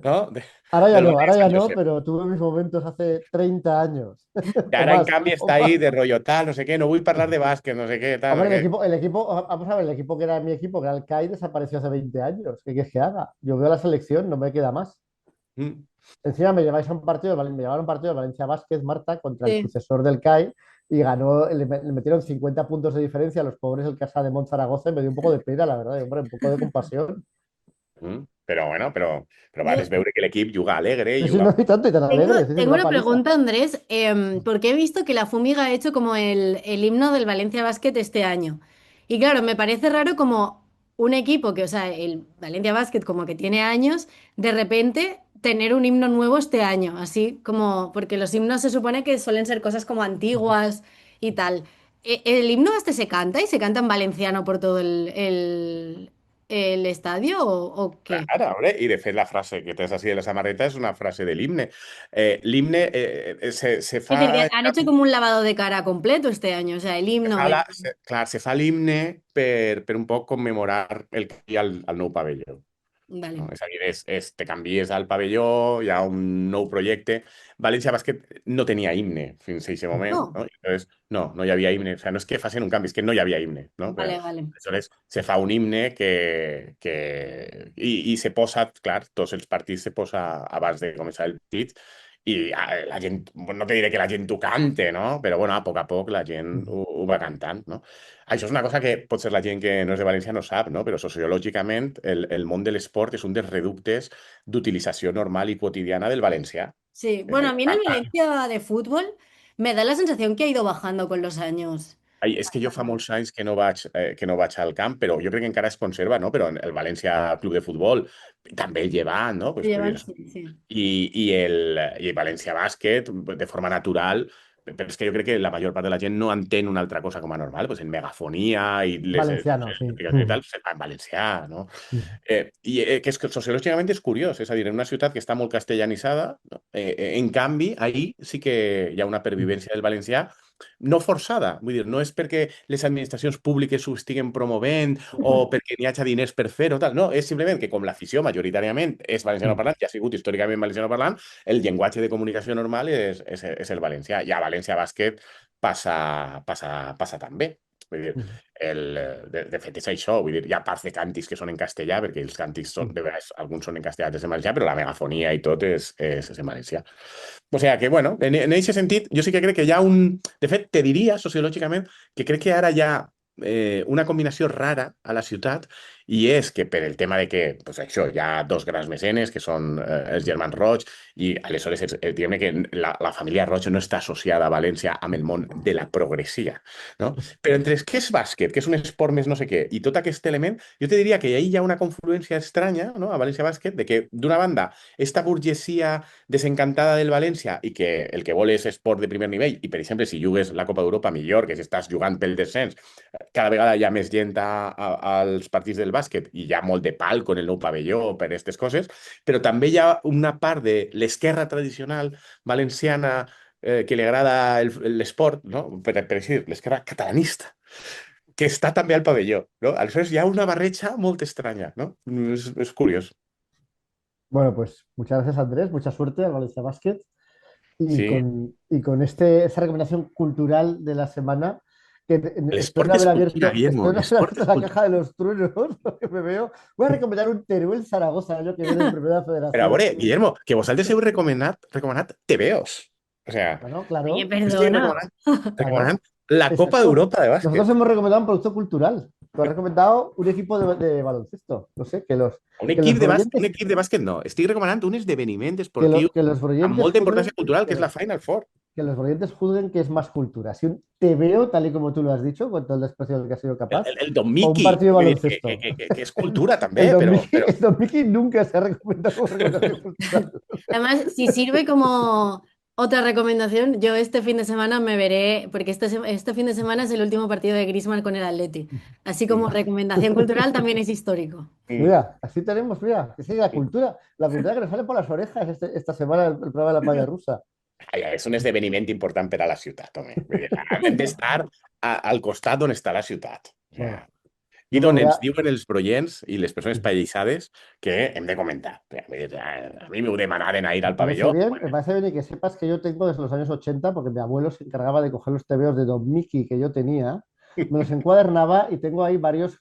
¿no? Ahora Del ya San no, Josep. pero tuve mis momentos hace 30 años. Y O ara, en más, canvi, o està ahí más. de rollo tal, no sé què, no vull parlar de bàsquet, no sé què, tal, no Hombre, sé què. vamos a ver, el equipo que era mi equipo, que era el CAI, desapareció hace 20 años. ¿Qué quieres que haga? Yo veo la selección, no me queda más. Mm. Encima me lleváis a un partido, me llevaron a un partido de Valencia Basket, Marta, contra el Sí. sucesor del CAI y ganó, le metieron 50 puntos de diferencia a los pobres del Casa de Monzaragoza y me dio un poco de pena, la verdad, y, hombre, un poco de compasión. Però bueno, però Yo vas veure que l'equip juga alegre Sí, i sí, juga... no, y tanto, y tan tengo, alegre, sí, sí, tengo una una paliza. pregunta, Andrés, porque he visto que la Fumiga ha hecho como el himno del Valencia Basket este año. Y claro, me parece raro como un equipo que, o sea, el Valencia Basket como que tiene años, de repente tener un himno nuevo este año, así como, porque los himnos se supone que suelen ser cosas como antiguas y tal. ¿El himno este se canta y se canta en valenciano por todo el estadio o qué? Clar, hombre, i de fet la frase que tens així de la samarreta és una frase de l'himne. L'himne se Es decir, fa... que han hecho como un lavado de cara completo este año, o sea, el himno, Clar, se fa l'himne per un poc commemorar el que hi ha al nou pavelló. No? vale. És a dir, te canvies al pavelló, hi ha un nou projecte. València Bàsquet no tenia himne fins a aquest moment, No, no? Entonces, no hi havia himne. O sea, no és que facin un canvi, és que no hi havia himne, no? vale, vale. Aleshores, se fa un himne i se posa, clar, tots els partits se posa abans de començar el partit i la gent, no te diré que la gent ho cante, no? Però bueno, a poc la gent ho va cantant, no? Això és una cosa que potser la gent que no és de València no sap, no? Però sociològicament el món de l'esport és un dels reductes d'utilització normal i quotidiana del valencià. Sí, bueno, a mí en el Valencia de fútbol me da la sensación que ha ido bajando con los años. Ai, és que jo fa molts anys que no vaig al camp, però jo crec que encara es conserva, no? Però el València Club de Futbol també el llevant, no? Pues, Llevan, sí, sí. i el València Bàsquet, de forma natural, però és que jo crec que la major part de la gent no entén una altra cosa com a normal, pues en megafonia i les Valenciano, sí. explicacions i tal, en valencià, no? Que és que sociològicament és curiós, és a dir, en una ciutat que està molt castellanitzada, no? En canvi, ahí sí que hi ha una pervivència del valencià no forçada, vull dir, no és perquè les administracions públiques ho estiguen promovent o perquè n'hi hagi diners per fer-ho, tal, no, és simplement que com l'afició majoritàriament és valenciano parlant, ja ha sigut històricament valenciano parlant, el llenguatge de comunicació normal és el valencià. I a València Bàsquet passa també. Vull dir, de fet és això, vull dir, hi ha parts de càntics que són en castellà, perquè els càntics són, de vegades, alguns són en castellà, altres en valencià, però la megafonia i tot és en valencià. O sea que, bueno, en aquest sentit, jo sí que crec que hi ha un... De fet, te diria, sociològicament, que crec que ara hi ha una combinació rara a la ciutat i és que per el tema de que, pues això, hi ha dos grans mecenes que són els germans Roig i aleshores diguem que la família Roig no està associada a València amb el món de la progressia, no? Però entre què és bàsquet, que és un esport més no sé què, i tot aquest element, jo te diria que ahí hi ha una confluència estranya, no? A València Bàsquet, de que d'una banda esta burgesia desencantada del València i que el que vol és esport de primer nivell i, per exemple, si jugues la Copa d'Europa millor, que si estàs jugant pel descens, cada vegada hi ha més gent als partits del bàsquet i hi ha molt de palco en el nou pavelló per aquestes coses, però també hi ha una part de l'esquerra tradicional valenciana que li agrada l'esport, no? Per dir, l'esquerra catalanista, que està també al pavelló, no? Aleshores hi ha una barreja molt estranya, no? És curiós. Bueno, pues muchas gracias, Andrés. Mucha suerte al Valencia Basket. Y Sí, con esa recomendación cultural de la semana, que después l'esport de és haber cultura, abierto, Guillermo, después de haber l'esport abierto és la cultura. caja de los truenos, que me veo, voy a recomendar un Teruel Zaragoza el año que viene en Primera Però a Federación. veure, Guillermo, que vosaltres heu recomanat TVOs. O sea, Bueno, Oye, claro, estic perdona. recomanant claro. la Copa Exacto. d'Europa de Nosotros bàsquet. hemos recomendado un producto cultural. Tú has recomendado un equipo de baloncesto. No sé, que los Un que equip los de bàsquet, broyentes, no. Estic recomanant un esdeveniment que esportiu los amb broyentes molta juzguen, importància cultural, que que és la los, Final Four. que los broyentes juzguen que es más cultura. Si un TVO, tal y como tú lo has dicho, con todo el desprecio del que has sido capaz, El Don o un Mickey, partido de vull dir, baloncesto. que és cultura també, El Don però... Mickey, el Don Mickey nunca se ha recomendado como recomendación cultural. Además, si sirve como Otra recomendación, yo este fin de semana me veré, porque este fin de semana es el último partido de Griezmann con el Atleti. Así como recomendación cultural también es histórico. Mm. Mira, así tenemos, mira, que sí, la cultura que nos sale por las orejas esta semana el programa de la palla rusa. És un esdeveniment important per a la ciutat, home. Vull dir, hem d'estar al costat on està la ciutat. O sea, Bueno, i yo me d'on voy ens a... diuen els broients i les persones pallissades que hem de comentar. Vull dir, a mi m'ho demanaven a ir al pavelló. Me parece bien y que sepas que yo tengo desde los años 80, porque mi abuelo se encargaba de coger los tebeos de Don Mickey que yo tenía, me los encuadernaba y tengo ahí varios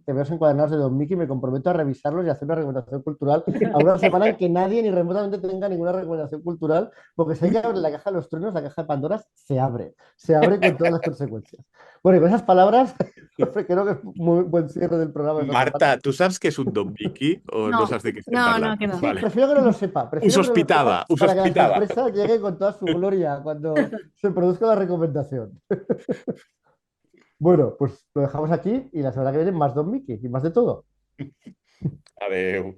tebeos encuadernados de Don Mickey, me comprometo a revisarlos y hacer una recomendación cultural a una semana en que nadie ni remotamente tenga ninguna recomendación cultural, porque sé que abre la caja de los truenos, la caja de Pandora se abre con todas las consecuencias. Bueno, y con esas palabras, creo que es muy buen cierre del programa. De esta semana. Marta, tu saps què és un Don Mickey o no No, saps de què estem no, parlant? no, que no. Sí, prefiero que no lo sepa. Ho Prefiero que no lo sospitava, sepa ho para que la sospitava. sorpresa llegue con toda su gloria cuando se produzca la recomendación. Bueno, pues lo dejamos aquí y la semana que viene más Don Mickey y más de todo. Adeu.